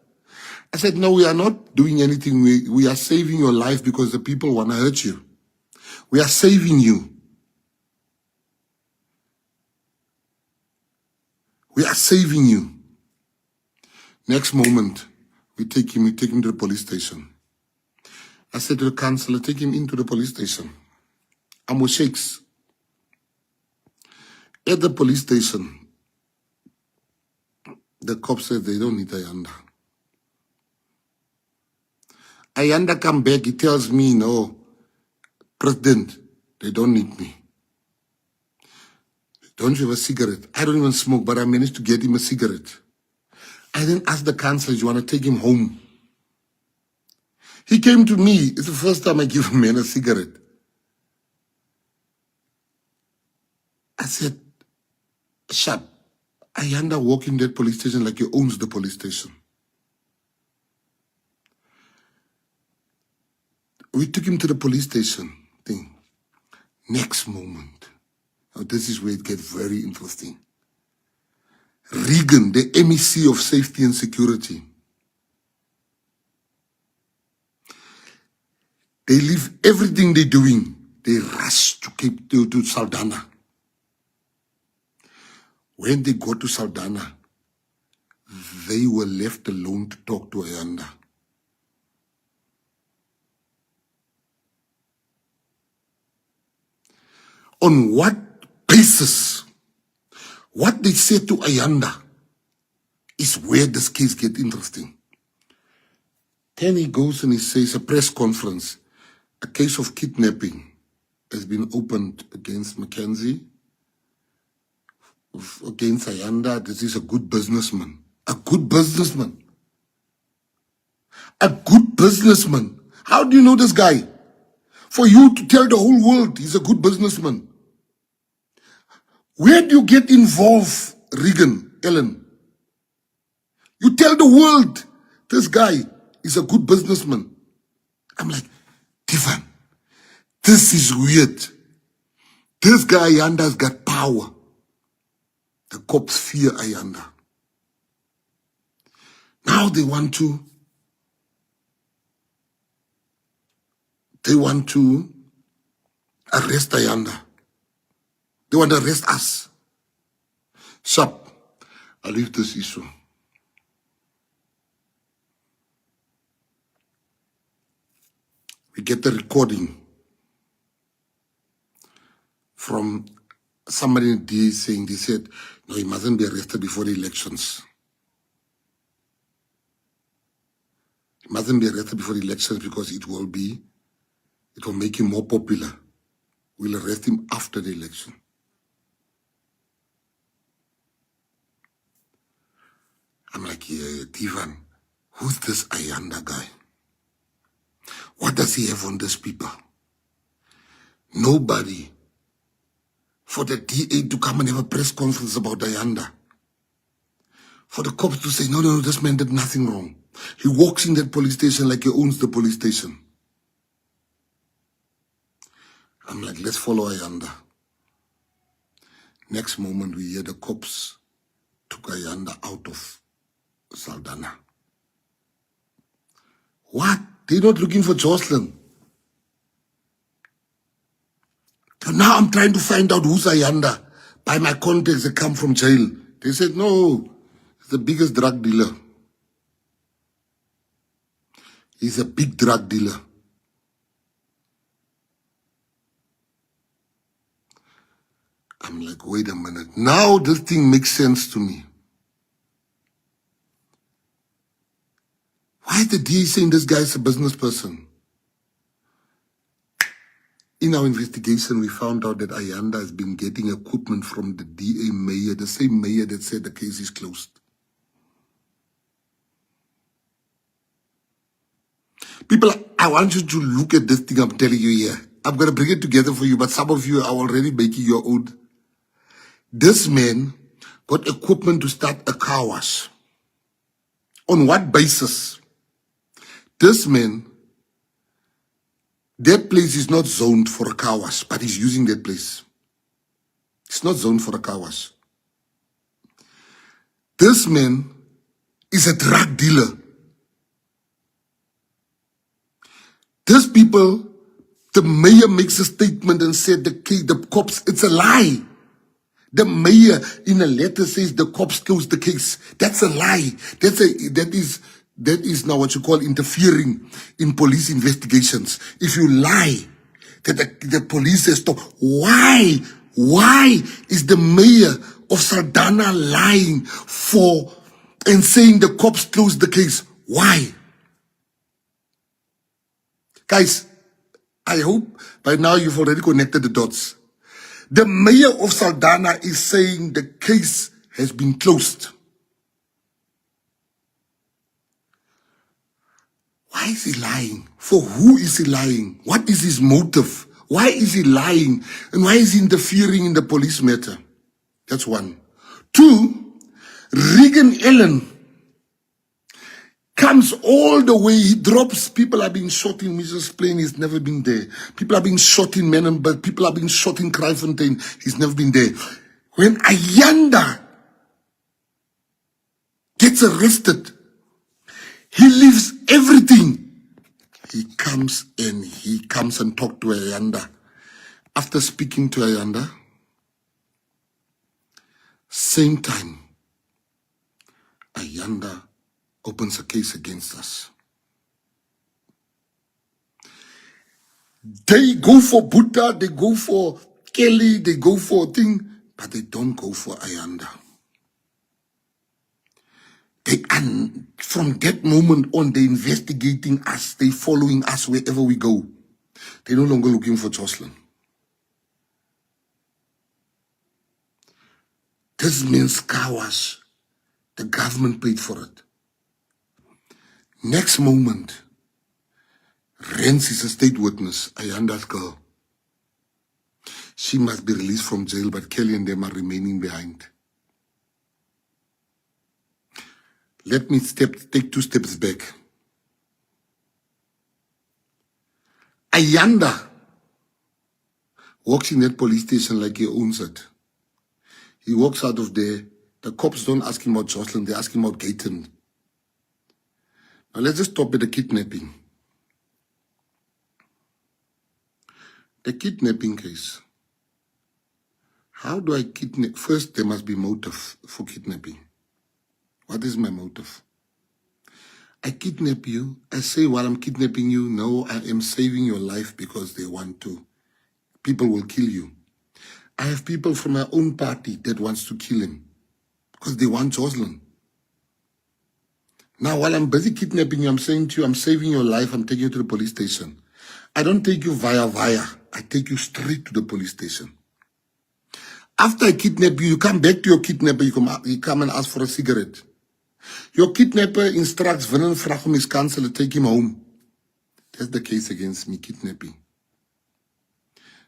I said, no, we are not doing anything. We are saving your life because the people want to hurt you. We are saving you. We are saving you. Next moment, we take him to the police station. I said to the councillor, take him into the police station. I'm with sheikhs. At the police station, the cops said they don't need Ayanda. Ayanda come back, he tells me, no, President, they don't need me. Don't you have a cigarette? I don't even smoke, but I managed to get him a cigarette. I then asked the councillor, do you want to take him home? He came to me. It's the first time I give a man a cigarette. I said, Shab, Ayanda walk in that police station like he owns the police station. We took him to the police station thing. Next moment, now this is where it gets very interesting. Regan, the MEC of Safety and Security, they leave everything they're doing. They rush to Saldanha. When they go to Saldanha, they were left alone to talk to Ayanda. On what basis? What they said to Ayanda is where this case gets interesting. Then he goes and he says a press conference. A case of kidnapping has been opened against Mckenzie, against Ayanda. This is a good businessman. A good businessman. A good businessman. How do you know this guy? For you to tell the whole world he's a good businessman. Where do you get involved, Regan, Ellen? You tell the world this guy is a good businessman. I'm like, Tiffan, this is weird. This guy Ayanda's got power. The cops fear Ayanda. Now they want to arrest Ayanda. They want to arrest us. Sharp, I'll leave this issue. We get the recording from somebody in the DA saying, they said, no, he mustn't be arrested before the elections. He mustn't be arrested before the elections because it will make him more popular. We'll arrest him after the election. I'm like, yeah, Divan, who's this Ayanda guy? What does he have on these people? Nobody. For the DA to come and have a press conference about Ayanda. For the cops to say, no, no, this man did nothing wrong. He walks in that police station like he owns the police station. I'm like, let's follow Ayanda. Next moment, we hear the cops took Ayanda out of Saldanha. What? They're not looking for Jocelyn. So now I'm trying to find out who's Ayanda. By my contacts that come from jail. They said, no, he's the biggest drug dealer. He's a big drug dealer. I'm like, wait a minute. Now this thing makes sense to me. Why is the DA saying this guy is a business person? In our investigation, we found out that Ayanda has been getting equipment from the DA mayor, the same mayor that said the case is closed. People, I want you to look at this thing I'm telling you here. I'm going to bring it together for you, but some of you are already making your own. This man got equipment to start a car wash. On what basis? This man, that place is not zoned for a car wash, but he's using that place. It's not zoned for a car wash. This man is a drug dealer. These people, the mayor makes a statement and said the cops, it's a lie. The mayor in a letter says the cops closed the case. That's a lie. That is now what you call interfering in police investigations. If you lie that the police has stopped, why is the mayor of Saldanha lying and saying the cops closed the case? Why? Guys, I hope by now you've already connected the dots. The mayor of Saldanha is saying the case has been closed. Why is he lying? For who is he lying? What is his motive? Why is he lying? And why is he interfering in the police matter? That's one. Two, Regan Allen comes all the way, he drops, people are being shot in Mrs. Plain, he's never been there. People are being shot in Menenberg, people are being shot in Kraaifontein, he's never been there. When Ayanda gets arrested, he leaves everything. He comes and talks to Ayanda. After speaking to Ayanda, same time, Ayanda opens a case against us. They go for Buddha, they go for Kelly, they go for thing, but they don't go for Ayanda. From that moment on, they're investigating us, they're following us wherever we go. They're no longer looking for Jocelyn. This means car wash. The government paid for it. Next moment, Rens is a state witness, Ayanda's girl. She must be released from jail, but Kelly and them are remaining behind. Let me take 2 steps back. Ayanda walks in that police station like he owns it. He walks out of there. The cops don't ask him about Jocelyn, they ask him about Gaytom. Now let's just stop at the kidnapping. The kidnapping case. How do I kidnap? First, there must be motive for kidnapping. What is my motive? I kidnap you. I say while I'm kidnapping you, no, I am saving your life because they want to. People will kill you. I have people from my own party that wants to kill him because they want Jocelyn. Now, while I'm busy kidnapping you, I'm saying to you, I'm saving your life, I'm taking you to the police station. I don't take you via. I take you straight to the police station. After I kidnap you, you come back to your kidnapper, you come and ask for a cigarette. Your kidnapper instructs Vinnen Vrag om his counsel to take him home. That's the case against me, kidnapping.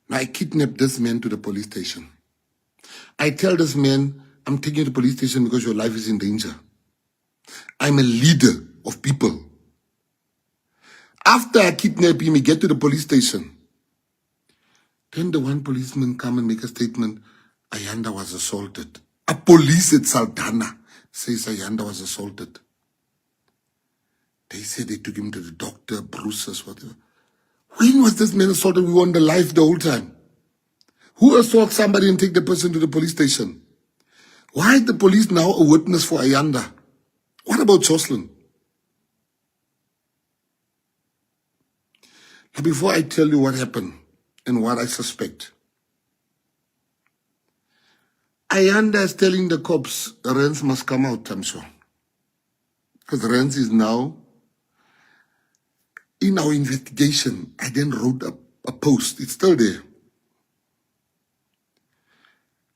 Now I kidnap this man to the police station. I tell this man, I'm taking you to the police station because your life is in danger. I'm a leader of people. After I kidnap him, we get to the police station. Then the one policeman come and make a statement, Ayanda was assaulted. A police at Saldanha says Ayanda was assaulted. They said they took him to the doctor, bruises, whatever. When was this man assaulted? We were on the live the whole time. Who assaults somebody and take the person to the police station? Why is the police now a witness for Ayanda? What about Jocelyn? Now, before I tell you what happened and what I suspect, Ayanda is telling the cops, Rens must come out, I'm sure. Because Rens is now in our investigation. I then wrote a post. It's still there.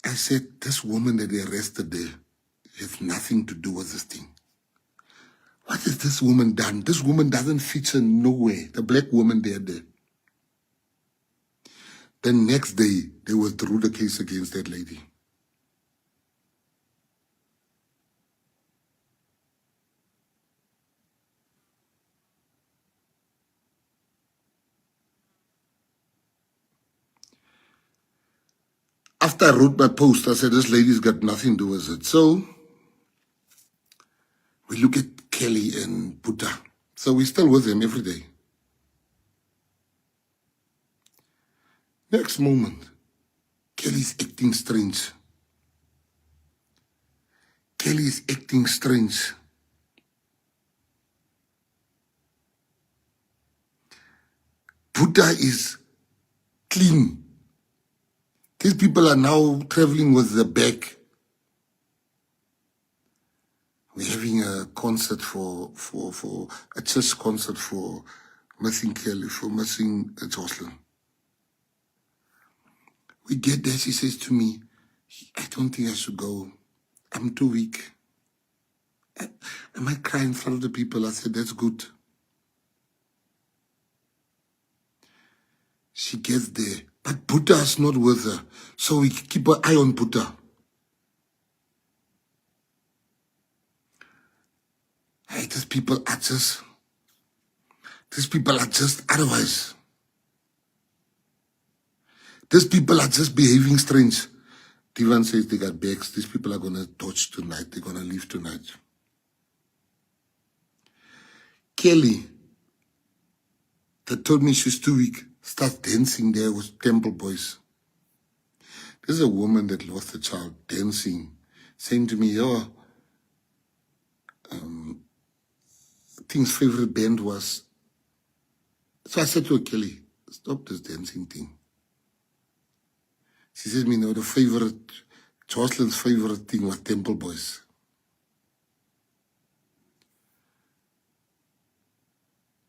I said, this woman that they arrested there has nothing to do with this thing. What has this woman done? This woman doesn't feature nowhere. The black woman there. The next day, they withdrew the case against that lady. After I wrote my post, I said, this lady's got nothing to do with it. So, we look at Kelly and Buddha. So we're still with them every day. Next moment, Kelly's acting strange. Kelly is acting strange. Buddha is clean. These people are now traveling with the bag. We're having a concert for a church concert for missing Kelly, for missing Jocelyn. We get there, she says to me, I don't think I should go. I'm too weak. Am I crying in front of the people? I said, that's good. She gets there, but Buddha is not with her. So we keep an eye on Buddha. Hey, these people are just otherwise. These people are just behaving strange. Divan says they got bags. These people are going to dodge tonight. They're going to leave tonight. Kelly, that told me she's too weak, starts dancing there with temple boys. There's a woman that lost a child dancing, saying to me, yo, Thing's favorite band was. So I said to her, Kelly, stop this dancing thing. She said to me, no, Jocelyn's favorite thing was Temple Boys.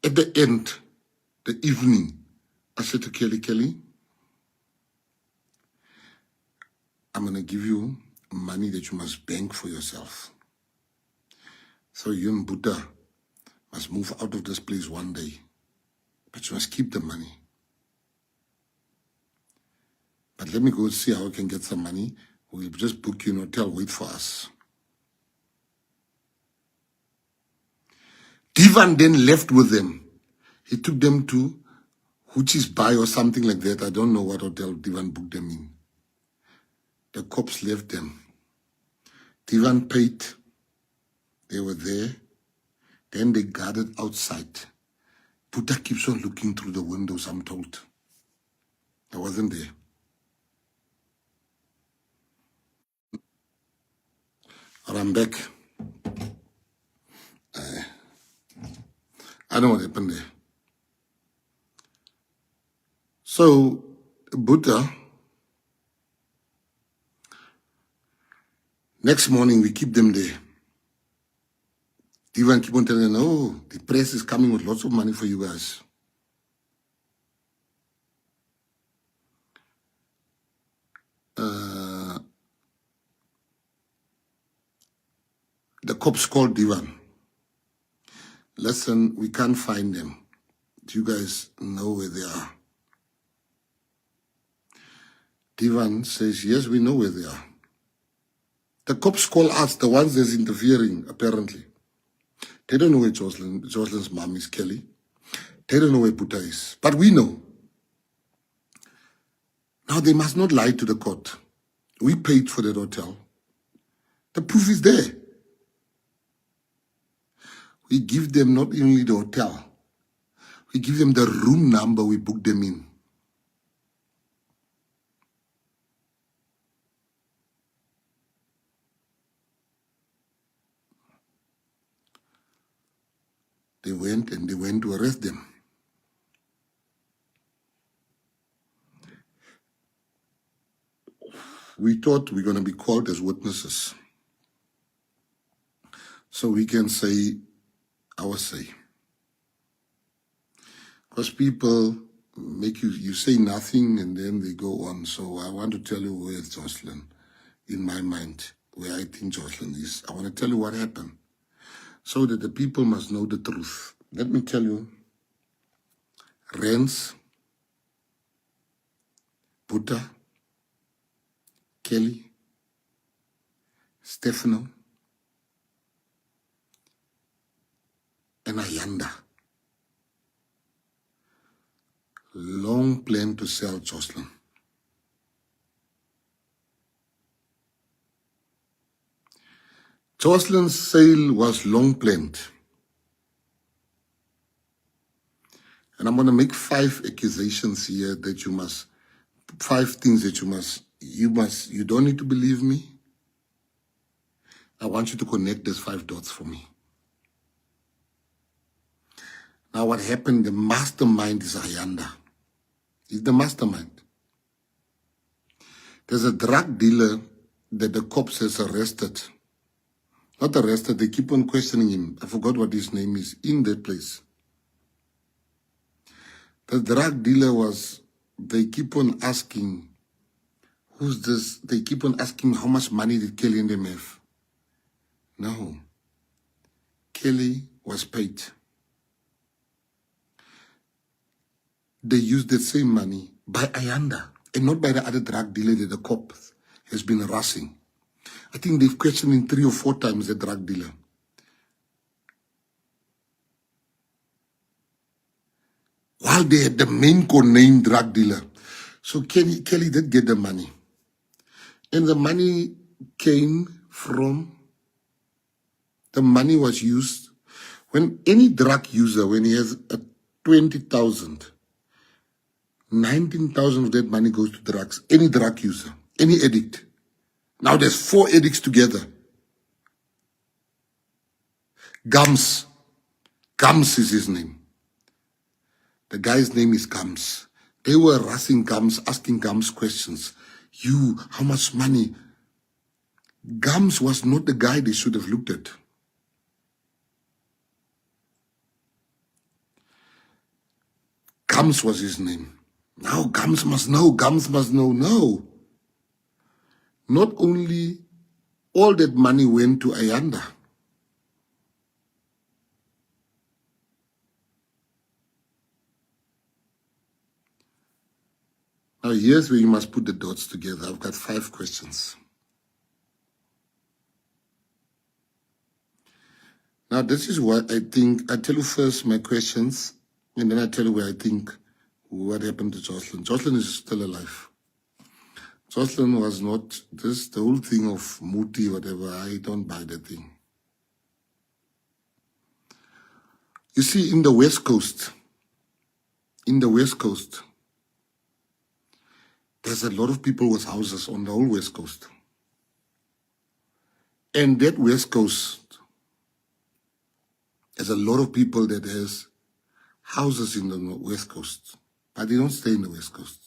At the end, the evening, I said to Kelly, I'm going to give you money that you must bank for yourself. So you and Buddha must move out of this place one day. But you must keep the money. But let me go see how I can get some money. We'll just book you in a hotel, wait for us. Divan then left with them. He took them to Hoochie's Bay or something like that. I don't know what hotel Divan booked them in. The cops left them. Divan paid. They were there. Then they gathered outside. Puta keeps on looking through the windows, I'm told. I wasn't there. But I'm back. I don't know what happened there. So, Buddha, next morning we keep them there. Divan keep on telling them, oh, the press is coming with lots of money for you guys. The cops called Divan. Listen, we can't find them. Do you guys know where they are? Divan says, yes, we know where they are. The cops call us, the ones that's interfering, apparently. They don't know where Joshlin's mom is, Kelly. They don't know where Puta is. But we know. Now, they must not lie to the court. We paid for that hotel. The proof is there. We give them not only the hotel, we give them the room number we booked them in. They went to arrest them. We thought we were going to be called as witnesses, so we can say our say. Because people make you say nothing and then they go on. So I want to tell you where Jocelyn, in my mind, where I think Jocelyn is. I want to tell you what happened, so that the people must know the truth. Let me tell you, Rens, Buddha, Kelly, Stefano, and Ayanda long plan to sell Jocelyn. Jocelyn's sale was long planned. And I'm going to make 5 accusations here that you must, 5 things that you don't need to believe me. I want you to connect these 5 dots for me. Now what happened, the mastermind is Ayanda. He's the mastermind. There's a drug dealer that the cops has arrested. Not arrested, they keep on questioning him. I forgot what his name is, in that place. The drug dealer they keep on asking, who's this? They keep on asking how much money did Kelly and them have. No. Kelly was paid. They used the same money by Ayanda and not by the other drug dealer that the cop has been harassing. I think they've questioned him 3 or 4 times, the drug dealer. While they had the main named drug dealer. So Kelly did get the money. And the money came from, the money was used, when any drug user, when he has a 20,000, 19,000 of that money goes to drugs. Any drug user, any addict. Now there's 4 addicts together. Gums. Gums is his name. The guy's name is Gums. They were harassing Gums, asking Gums questions. You, how much money? Gums was not the guy they should have looked at. Gums was his name. Now Gums must know, Gums must know. No. Not only all that money went to Ayanda. Now here's where you must put the dots together. I've got 5 questions. Now this is what I think. I tell you first my questions, and then I tell you where I think what happened to Jocelyn. Jocelyn is still alive. Jocelyn was not this, the whole thing of Muti, whatever. I don't buy that thing. You see, in the West Coast, there's a lot of people with houses on the whole West Coast. And that West Coast, there's a lot of people that has houses in the West Coast, but they don't stay in the West Coast.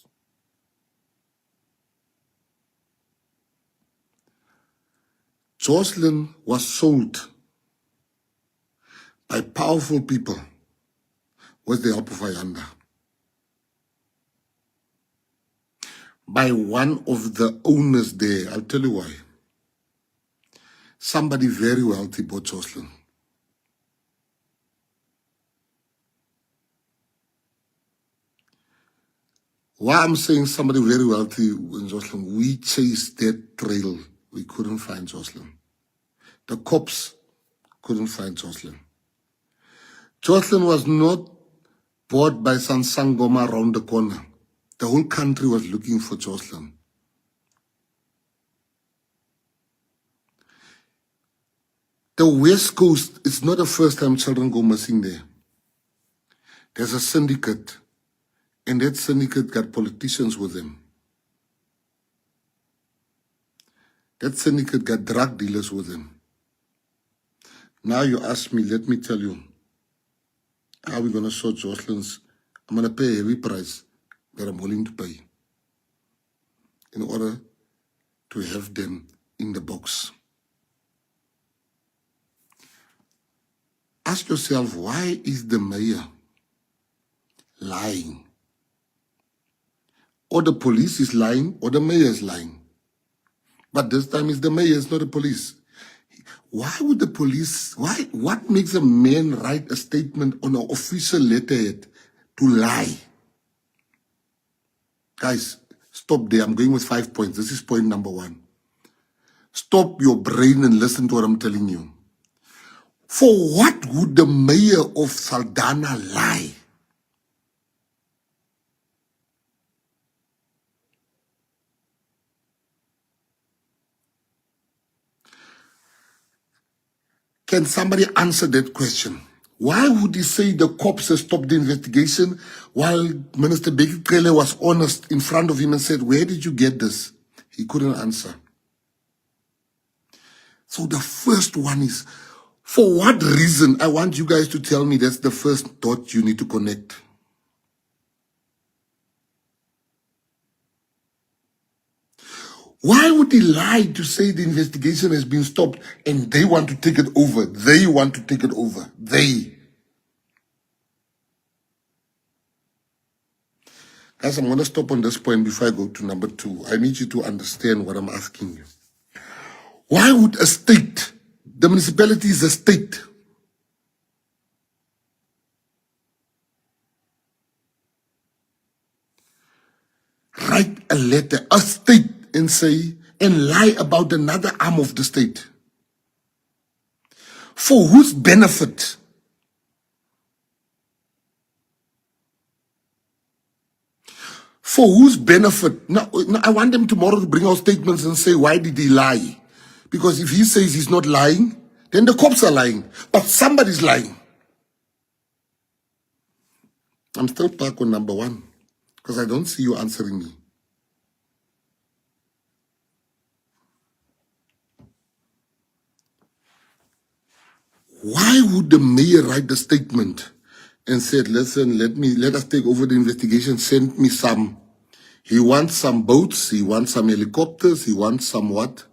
Jocelyn was sold by powerful people with the help of Ayanda. By one of the owners there, I'll tell you why. Somebody very wealthy bought Jocelyn. Why I'm saying somebody very wealthy in Jocelyn, we chased that trail. We couldn't find Jocelyn. The cops couldn't find Jocelyn. Jocelyn was not bought by some Sangoma around the corner. The whole country was looking for Jocelyn. The West Coast, it's not the first time children go missing there. There's a syndicate, and that syndicate got politicians with them. That syndicate got drug dealers with them. Now you ask me, let me tell you, how are we going to sort Jocelyn's? I'm going to pay a heavy price that I'm willing to pay in order to have them in the box. Ask yourself, why is the mayor lying? Or the police is lying, or the mayor is lying. But this time it's the mayor, it's not the police. Why would the police, what makes a man write a statement on an official letterhead to lie? Guys, stop there. I'm going with 5 points. This is point number 1. Stop your brain and listen to what I'm telling you. For what would the mayor of Saldanha lie? Can somebody answer that question? Why would he say the cops have stopped the investigation while Minister Bheki Cele was honest in front of him and said, where did you get this? He couldn't answer. So the first one is, for what reason? I want you guys to tell me. That's the first dot you need to connect. Why would he lie to say the investigation has been stopped and they want to take it over? They want to take it over. They. Guys, I'm going to stop on this point before I go to number 2. I need you to understand what I'm asking you. Why would a state, the municipality is a state, write a letter, a state, and say, and lie about another arm of the state? For whose benefit? For whose benefit? Now, I want them tomorrow to bring out statements and say, why did he lie? Because if he says he's not lying, then the cops are lying. But somebody's lying. I'm still back on number 1, because I don't see you answering me. Why would the mayor write the statement and said, listen, let us take over the investigation, send me some. He wants some boats, he wants some helicopters, he wants some what?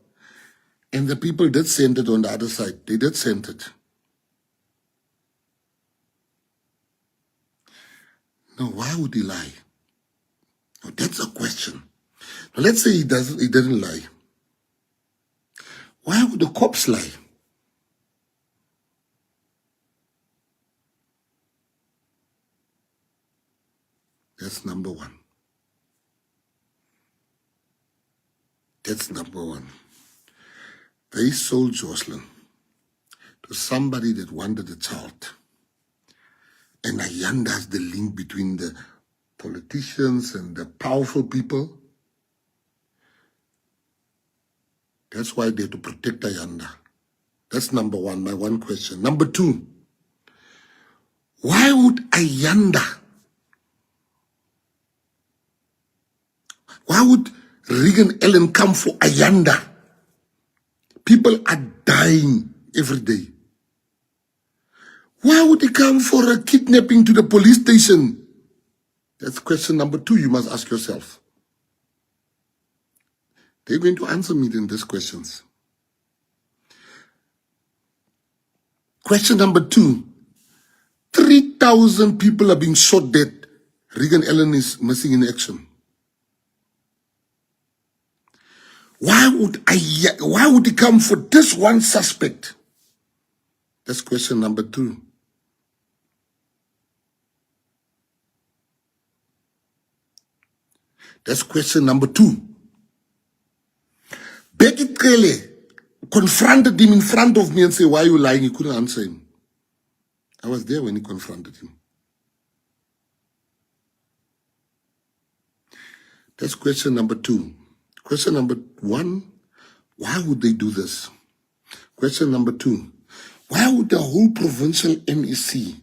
And the people did send it on the other side. They did send it. Now, why would he lie? Now, that's a question. Now, let's say he didn't lie. Why would the cops lie? That's number 1. That's number 1. They sold Jocelyn to somebody that wanted a child. And Ayanda's the link between the politicians and the powerful people That's why they have to protect Ayanda. That's number one, my one question. Number two, why would Regan Ellen come for Ayanda? People are dying every day. Why would he come for a kidnapping to the police station? That's question number two you must ask yourself. They're going to answer me in these questions. Question number two, 3,000 people are being shot dead. Regan Ellen is missing in action. Why would he come for this one suspect? That's question number two. That's question number two. Becky Trele confronted him in front of me and said, why are you lying? He couldn't answer him. I was there when he confronted him. That's question number two. Question number one, why would they do this? Question number two, why would the whole provincial MEC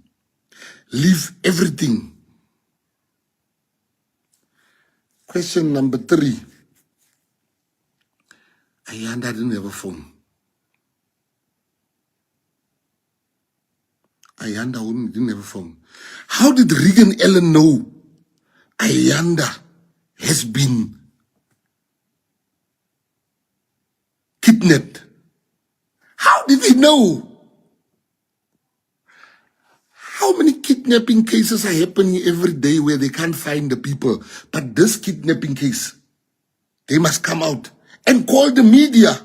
leave everything? Question number three, Ayanda didn't have a phone. Ayanda didn't have a phone. How did Regan Ellen know Ayanda has been kidnapped? How did he know? How many kidnapping cases are happening every day where they can't find the people? But this kidnapping case, they must come out and call the media.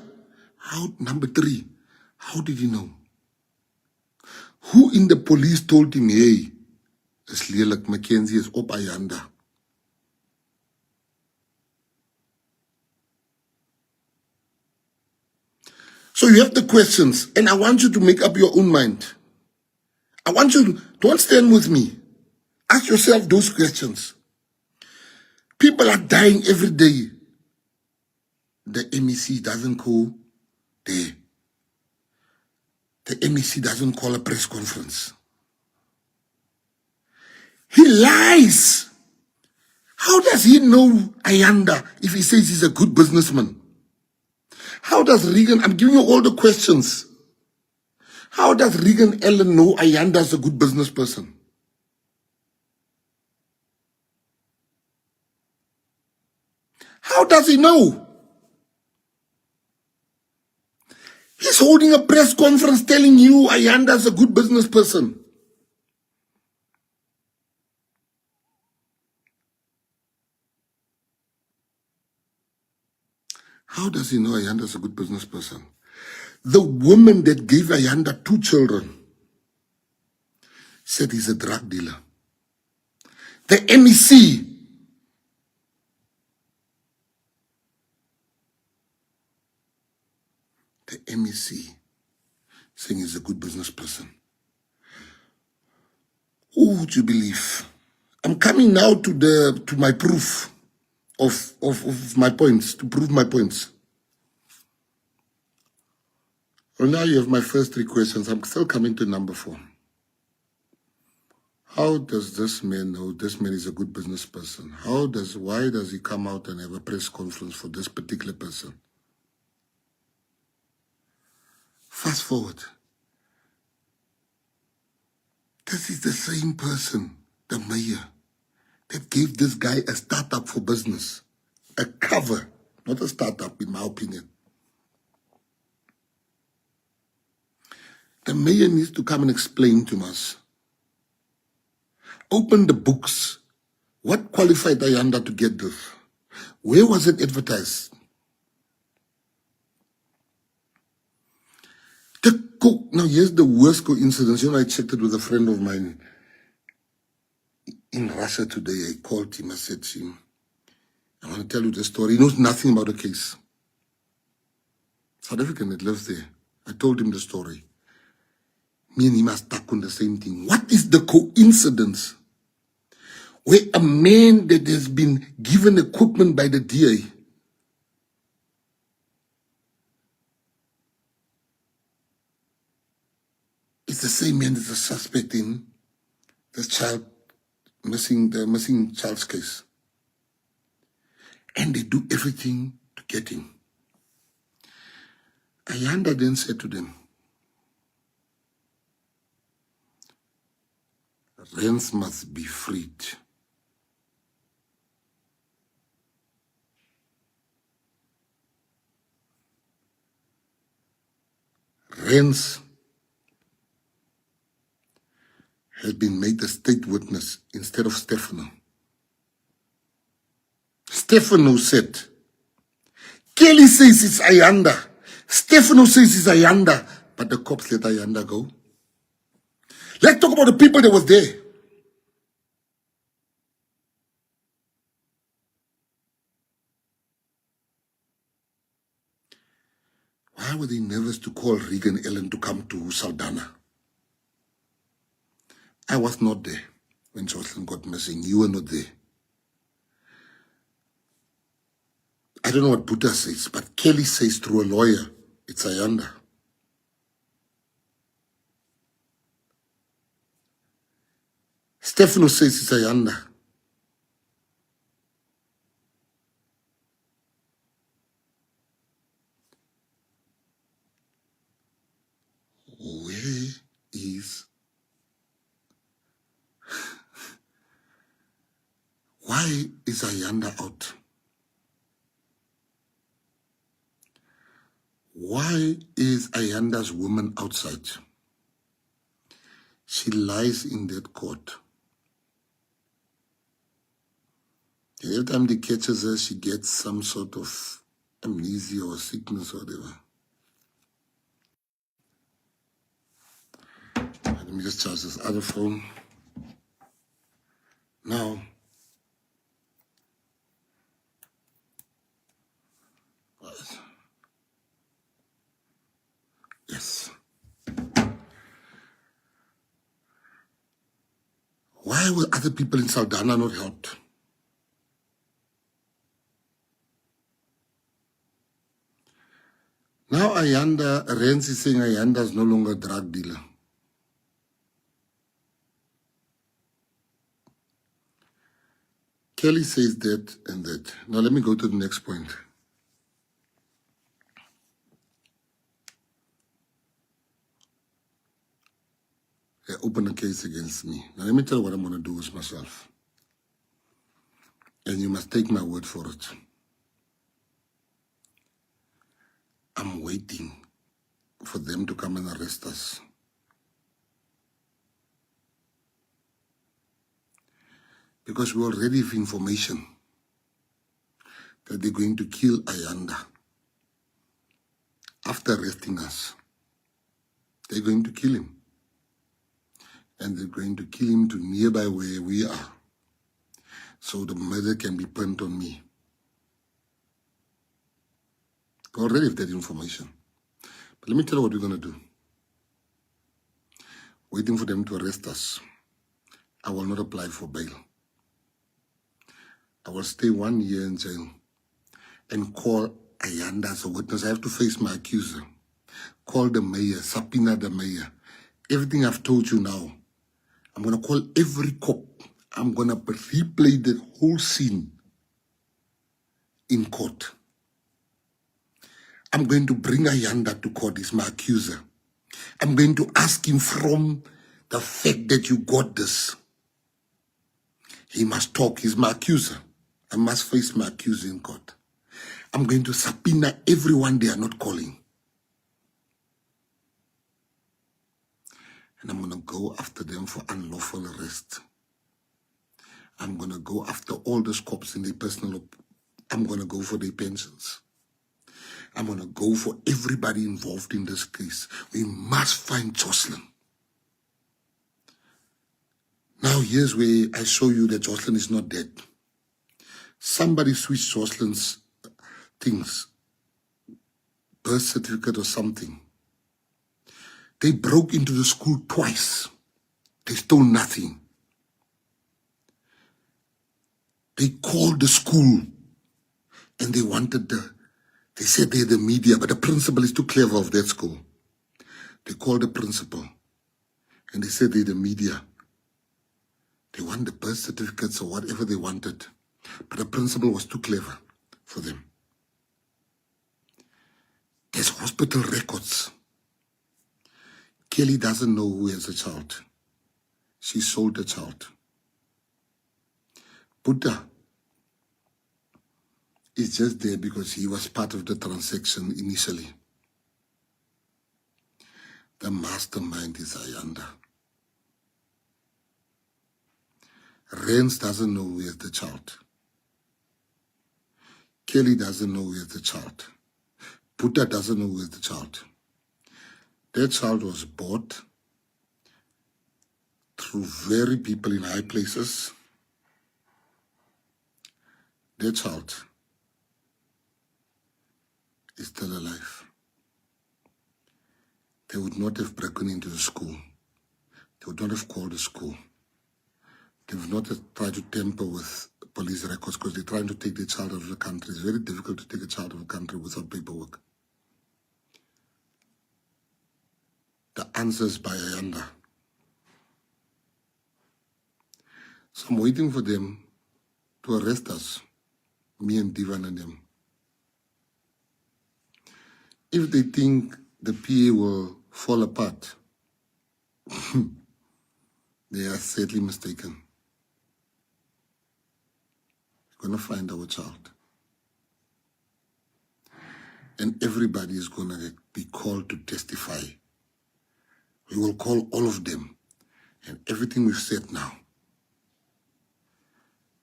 Number three, how did he know? Who in the police told him, hey, this Gaytom Mckenzie is op Ayanda? So you have the questions, and I want you to make up your own mind. I want you to, don't stand with me. Ask yourself those questions. People are dying every day. The MEC doesn't call there. The MEC doesn't call a press conference. He lies. How does he know Ayanda if he says he's a good businessman? How does Regan, I'm giving you all the questions. How does Regan Ellen know Ayanda is a good business person? How does he know? He's holding a press conference telling you Ayanda is a good business person. How does he know Ayanda is a good business person? The woman that gave Ayanda 2 children said he's a drug dealer. The MEC saying he's a good business person. Who would you believe? I'm coming now to my proof of my points, to prove my points. Well, now you have my first 3 questions. I'm still coming to number 4. How does this man know this man is a good business person? Why does he come out and have a press conference for this particular person? Fast forward. This is the same person, the mayor, that gave this guy a startup for business. A cover, not a startup in my opinion. The mayor needs to come and explain to us. Open the books. What qualified Ayanda to get this? Where was it advertised? Now, here's the worst coincidence. You know, I checked it with a friend of mine in Russia today. I called him. I said to him, I want to tell you the story. He knows nothing about the case. South African that lives there. I told him the story. Me and him are stuck on the same thing. What is the coincidence where a man that has been given equipment by the DA It's the same man that's a suspect in this the missing child's case. And they do everything to get him. Ayanda then said to them, Rens must be freed. Rens has been made a state witness instead of Stefano. Stefano said, Kelly says it's Ayanda. Stefano says it's Ayanda. But the cops let Ayanda go. Let's talk about the people that was there. Why were they nervous to call Regan Ellen to come to Saldanha? I was not there when Jocelyn got missing. You were not there. I don't know what Buddha says, but Kelly says through a lawyer, it's Ayanda. Stefano says it's Ayanda. Where is... Why is Ayanda out? Why is Ayanda's woman outside? She lies in that court. And every time they catches her, she gets some sort of amnesia or sickness or whatever. Let me just charge this other phone. Now, yes. Why were other people in Saldanha not helped? Now Ayanda, Rens is saying Ayanda is no longer a drug dealer. Kelly says that and that. Now let me go to the next point. They open a case against me. Now let me tell you what I'm going to do with myself. And you must take my word for it. I'm waiting for them to come and arrest us. Because we already have information that they're going to kill Ayanda. After arresting us, they're going to kill him. And they're going to kill him to nearby where we are. So the murder can be pinned on me. We already have that information. But let me tell you what we're going to do. Waiting for them to arrest us. I will not apply for bail. I will stay 1 year in jail and call Ayanda as a witness. I have to face my accuser. Call the mayor, subpoena the mayor. Everything I've told you now, I'm going to call every cop. I'm going to replay the whole scene in court. I'm going to bring Ayanda to court. He's my accuser. I'm going to ask him from the fact that you got this. He must talk. He's my accuser. I must face my accuser in court. I'm going to subpoena everyone they are not calling. And I'm going to go after them for unlawful arrest. I'm going to go after all those cops in their personal... I'm going to go for their pensions. I'm going to go for everybody involved in this case. We must find Jocelyn. Now here's where I show you that Jocelyn is not dead. Somebody switched Jocelyn's things, birth certificate or something. They broke into the school twice. They stole nothing. They called the school and they wanted they said they're the media, but the principal is too clever of that school. They called the principal And they said they're the media. They want the birth certificates or whatever they wanted. But the principal was too clever for them. There's hospital records. Kelly doesn't know who has a child. She sold the child. Buddha is just there because he was part of the transaction initially. The mastermind is Ayanda. Rens doesn't know who has the child. Kelly doesn't know who has the child. Buddha doesn't know who has the child. That child was bought through very people in high places. That child is still alive. They would not have broken into the school. They would not have called the school. They would not have tried to tamper with police records because they're trying to take the child out of the country. It's very difficult to take a child out of the country without paperwork. The answer is by Ayanda. So I'm waiting for them to arrest us, me and Divan and them. If they think the PA will fall apart, they are sadly mistaken. We're going to find our child. And everybody is going to be called to testify. We will call all of them and everything we've said now.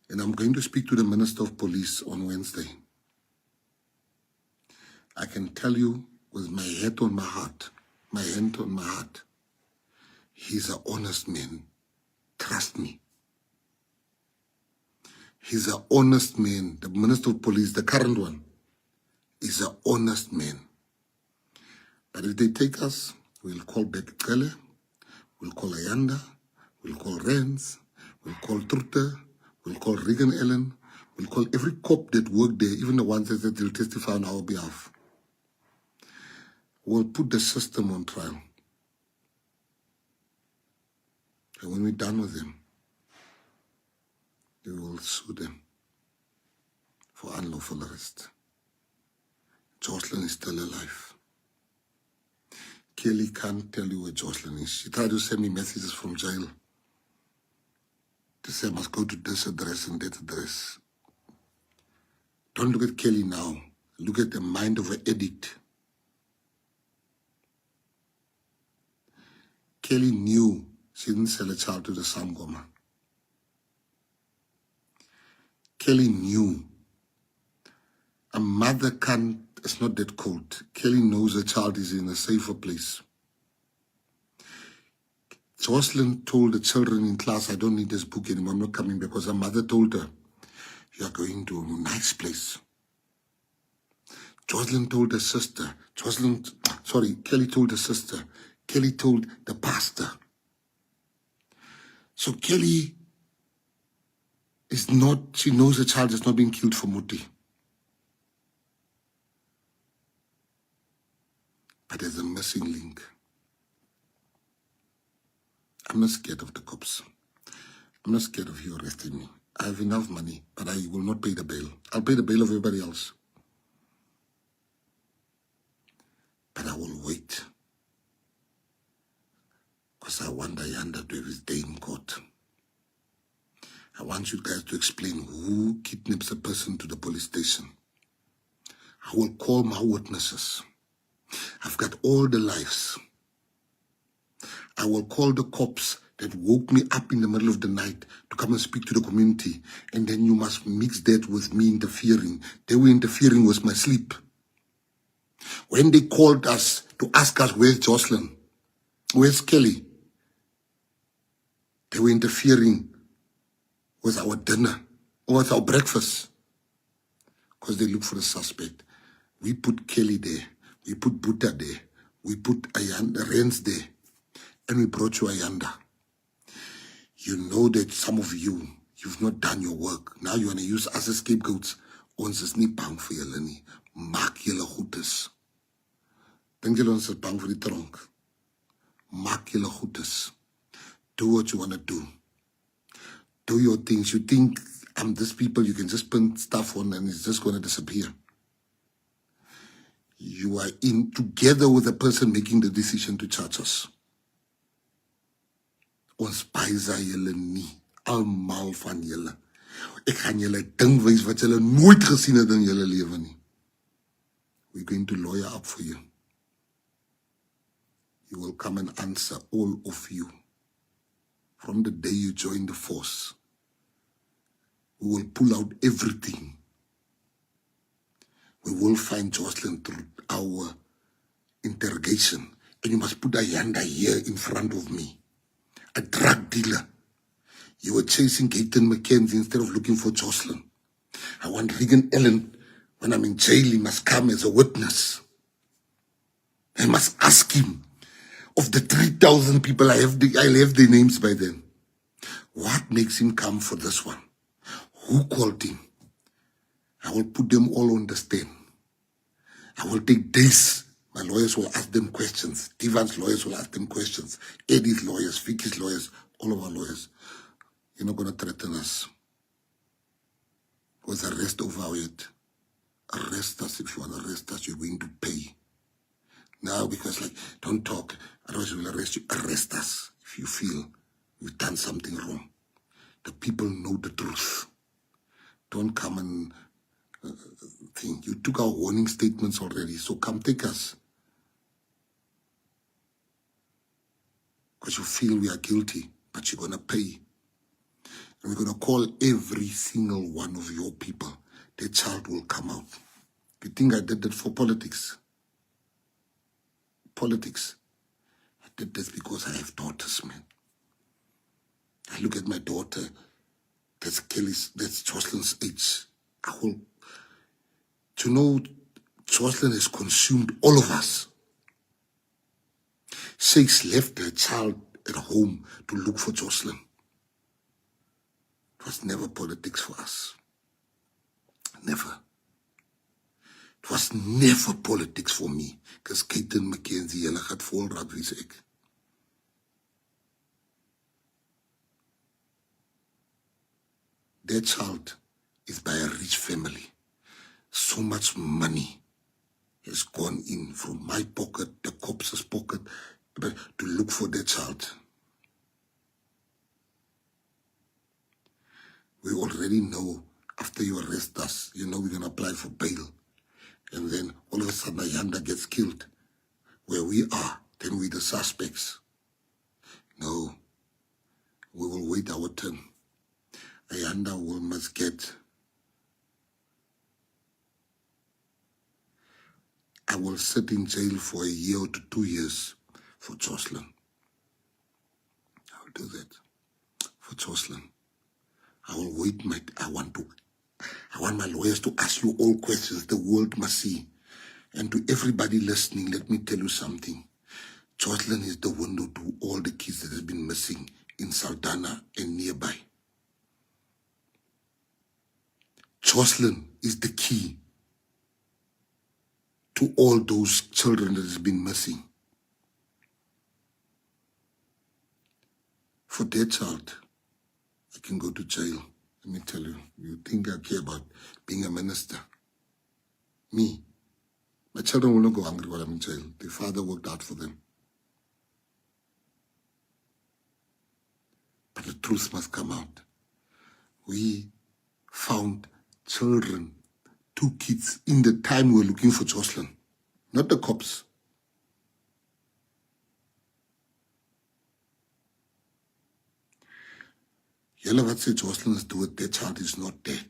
And I'm going to speak to the Minister of Police on Wednesday. I can tell you with my head on my heart, my hand on my heart, he's an honest man. Trust me. He's an honest man. The Minister of Police, the current one, is an honest man. But if they take us, we'll call back Kele, we'll call Ayanda, we'll call Rens, we'll call Trute, we'll call Regan Ellen, we'll call every cop that worked there, even the ones that will testify on our behalf. We'll put the system on trial. And when we're done with them, we will sue them for unlawful arrest. JOSHLIN is still alive. Kelly can't tell you where JOSHLIN is. She tried to send me messages from jail to say I must go to this address and that address. Don't look at Kelly now. Look at the mind of an addict. Kelly knew she didn't sell a child to the Sangoma. Kelly knew a mother can't, it's not that cold. Kelly knows a child is in a safer place. JOSHLIN told the children in class, I don't need this book anymore, I'm not coming back, because her mother told her, you are going to a nice place. JOSHLIN told her sister, Kelly told her sister, Kelly told the pastor. So Kelly is not, she knows the child is not being killed for Muti. But there's a missing link. I'm not scared of the cops. I'm not scared of you arresting me. I have enough money, but I will not pay the bail. I'll pay the bail of everybody else. But I will wait. Because I want Ayanda to have his day in court. I want you guys to explain who kidnaps a person to the police station. I will call my witnesses. I've got all the lives. I will call the cops that woke me up in the middle of the night to come and speak to the community. And then you must mix that with me interfering. They were interfering with my sleep. When they called us to ask us, where's JOSHLIN? Where's Kelly? They were interfering with our dinner or with our breakfast. Because they look for a suspect. We put Kelly there. We put Buddha there. We put Ayanda, Rens there. And we brought you Ayanda. You know that some of you, you've not done your work. Now you want to use us as scapegoats. Ons is nie bang vir julle nie. Maak julle goed is. Dink julle ons is bang vir die tronk? Maak julle goed is. Do what you want to do. Do your things. You think I'm this people, you can just put stuff on and it's just going to disappear. You are in together with the person making the decision to charge us. Ons paisa julle nie, almal van julle. Ek gaan julle ding wys wat julle nooit gesien het in julle lewe nie. We're going to lawyer up for you. You will come and answer, all of you. From the day you join the force, we will pull out everything. We will find JOSHLIN through our interrogation. And you must put a yanda here in front of me. A drug dealer. You were chasing Gaytom Mckenzie instead of looking for JOSHLIN. I want Regan Ellen, when I'm in jail, he must come as a witness. I must ask him, of the 3,000 people, I'll have their names by then. What makes him come for this one? Who called him? I will put them all on the stand. I will take days. My lawyers will ask them questions. Divan's lawyers will ask them questions. Eddie's lawyers, Vicky's lawyers, all of our lawyers. You're not going to threaten us. Because arrest over our head. Arrest us. If you want to arrest us, you're going to pay. Now, because like, don't talk, otherwise we'll arrest you. Arrest us if you feel we've done something wrong. The people know the truth. Don't come and think. You took our warning statements already, so come take us. Because you feel we are guilty, but you're going to pay. And we're going to call every single one of your people. Their child will come out. You think I did that for politics? Politics. I did this because I have daughters, man. I look at my daughter, that's JOSHLIN's age. Do you know, JOSHLIN has consumed all of us. She's left her child at home to look for JOSHLIN. It was never politics for us. Never. It was never politics for me. Because Gaytom Mckenzie, julle gaat vol raak wie sê ek. Their child is by a rich family. So much money has gone in from my pocket, the cops' pocket, to look for their child. We already know after you arrest us, you know we're going to apply for bail. And then all of a sudden Ayanda gets killed. Where we are, then we're the suspects. No, we will wait our turn. Ayanda must get. I will sit in jail for a year to 2 years for JOSHLIN. I will do that for JOSHLIN. I will wait. I want my lawyers to ask you all questions the world must see. And to everybody listening, let me tell you something. JOSHLIN is the window to all the kids that have been missing in Saldanha and nearby. JOSHLIN is the key to all those children that has been missing. For their child, I can go to jail. Let me tell you, you think I care about being a minister? Me. My children will not go hungry while I'm in jail. Their father worked hard for them. But the truth must come out. We found children, 2 kids, in the time we were looking for JOSHLIN. Not the cops. Julle wat sê JOSHLIN is dood, their child is not dead.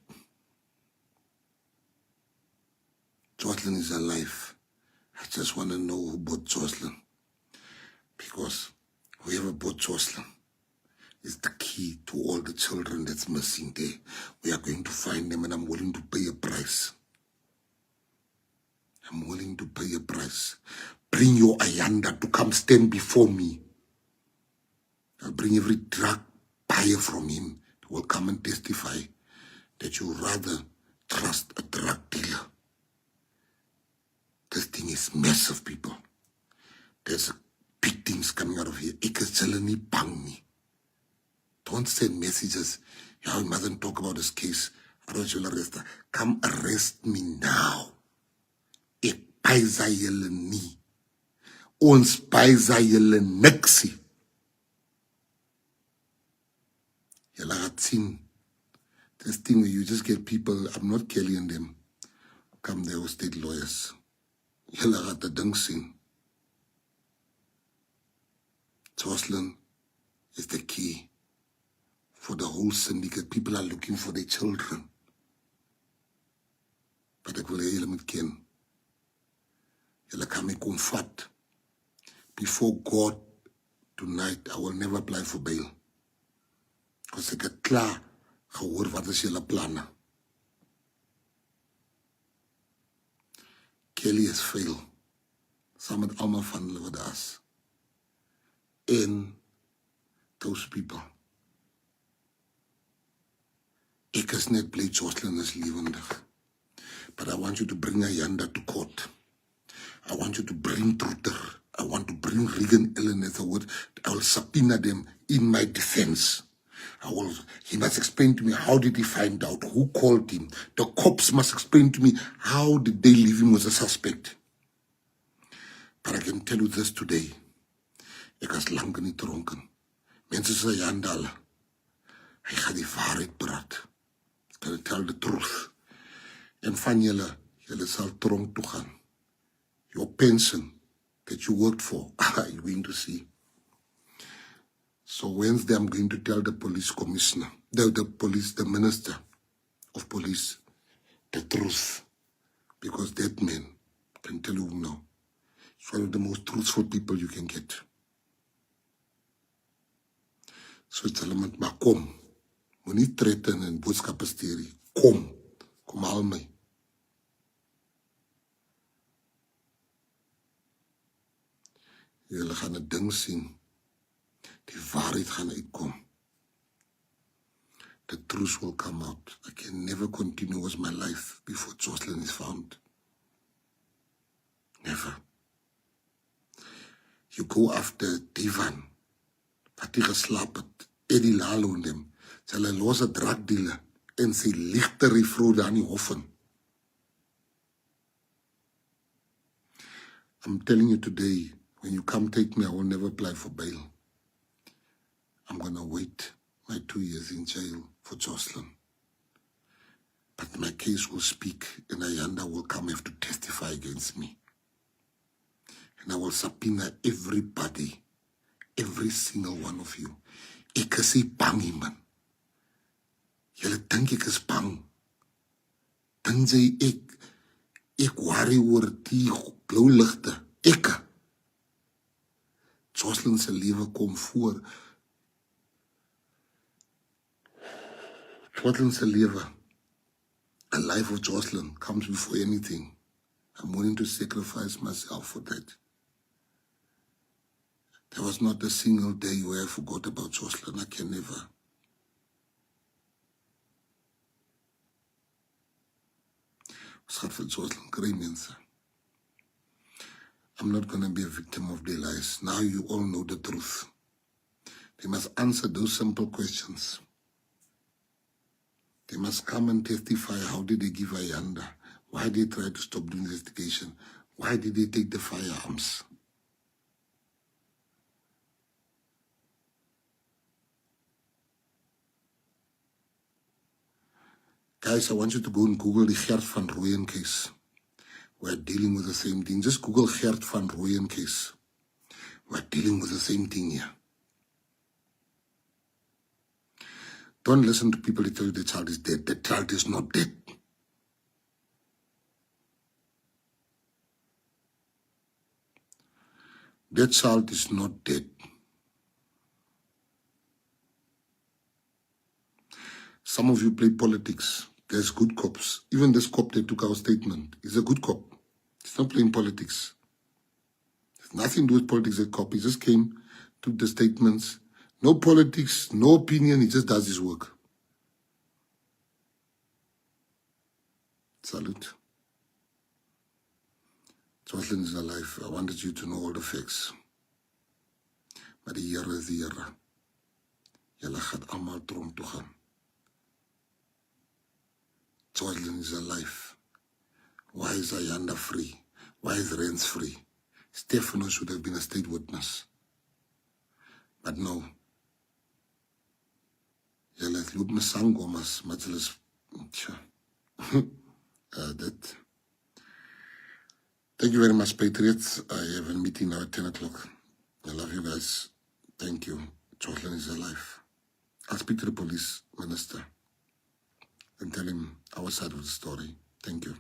JOSHLIN is alive. I just want to know who bought JOSHLIN. Because whoever bought JOSHLIN is the key to all the children that's missing there. We are going to find them and I'm willing to pay a price. I'm willing to pay a price. Bring your Ayanda to come stand before me. I'll bring every drug buyer from him who will come and testify that you rather trust a drug dealer. This thing is massive, people. There's big things coming out of here. Ek is julle nie bang nie. Don't send messages. Yeah, we mustn't talk about this case. I don't you arrest her. Come arrest me now. Ek paisa julle nie. Ons paisa julle niksie. Julle gaat sien. This thing where you just get people, I'm not killing them. Come there with state lawyers. Julle gaat the ding sien. Jocelyn is the key for the whole syndicate. People are looking for their children. But ek wil hê julle moet ken. Julle kan my kom vat. Before God tonight, I will never apply for bail. Because ek het klaar gehoor wat is julle planne. Kelly has failed. Saam met almal van hulle wat daar is. And those people. Ek is net bly Jocelyn is lewendig. But I want you to bring Ayanda to court. I want you to bring Trutter. I want to bring Regan Ellen as a word. I will subpoena them in my defense. He must explain to me how did he find out, who called him. The cops must explain to me how did they leave him as a suspect. But I can tell you this today. Ek was lang nie dronken. Mense sê Ayanda, hy gaan die waarheid praat. He's going to tell the truth. En van julle sal tronk toe gaan. Your pension that you worked for, you're going to see. So Wednesday, I'm going to tell the police commissioner, the minister of police, the truth. Because that man can tell you now. It's one of the most truthful people you can get. So it's element, maar kom. Moet nie threaten en boodskappe stuur nie. Kom haal my. Julle gaan 'n ding sien. Die waarheid gaan uitkom. The truth will come out. I can never continue with my life before Jocelyn is found. Never. You go after Divan. Wat hy geslaap het. Eddie Lalo en hem. Sy hulle los 'n drugdealer en sy ligter die vrou daar in die hof in. I'm telling you today, when you come take me, I will never apply for bail. I'm going to wait my 2 years in jail for Jocelyn. But my case will speak and Ayanda will come have to testify against me. And I will subpoena everybody, every single one of you. Ek is nie bang nie, man. Julle dink ek is bang. Dan sê ek worry oor die blou ligte. Ek. Jocelyn se lewe kom voor. Jocelyn se lewe. The life of Jocelyn comes before anything. I'm willing to sacrifice myself for that. There was not a single day where I forgot about Jocelyn. I can never. Ons gaat vir Jocelyn kry, mense. I'm not going to be a victim of their lies. Now you all know the truth. They must answer those simple questions. They must come and testify. How did they give Ayanda? Why did they try to stop the investigation? Why did they take the firearms? Guys, I want you to go and Google the Gert van Rooyen case. We're dealing with the same thing. Just Google Gert van Rooyen case. We're dealing with the same thing here. Don't listen to people that tell you the child is dead. The child is not dead. That child is not dead. Some of you play politics. There's good cops. Even this cop that took our statement is a good cop. He's not playing politics. There's nothing to do with politics, that cop. He just came, took the statements. No politics, no opinion. He just does his work. Salute. Jocelyn is alive. I wanted you to know all the facts. But the year is the year. Julle gaan almal tronk toe gaan. JOSHLIN is alive. Why is Ayanda free? Why is Rens free? Stefano should have been a state witness. But no. Julle het loop my sangomas, maar julle is, tja. That. Thank you very much, Patriots. I have a meeting now at 10 o'clock. I love you guys. Thank you. JOSHLIN is alive. I'll speak to the police minister and tell him our side of the story. Thank you.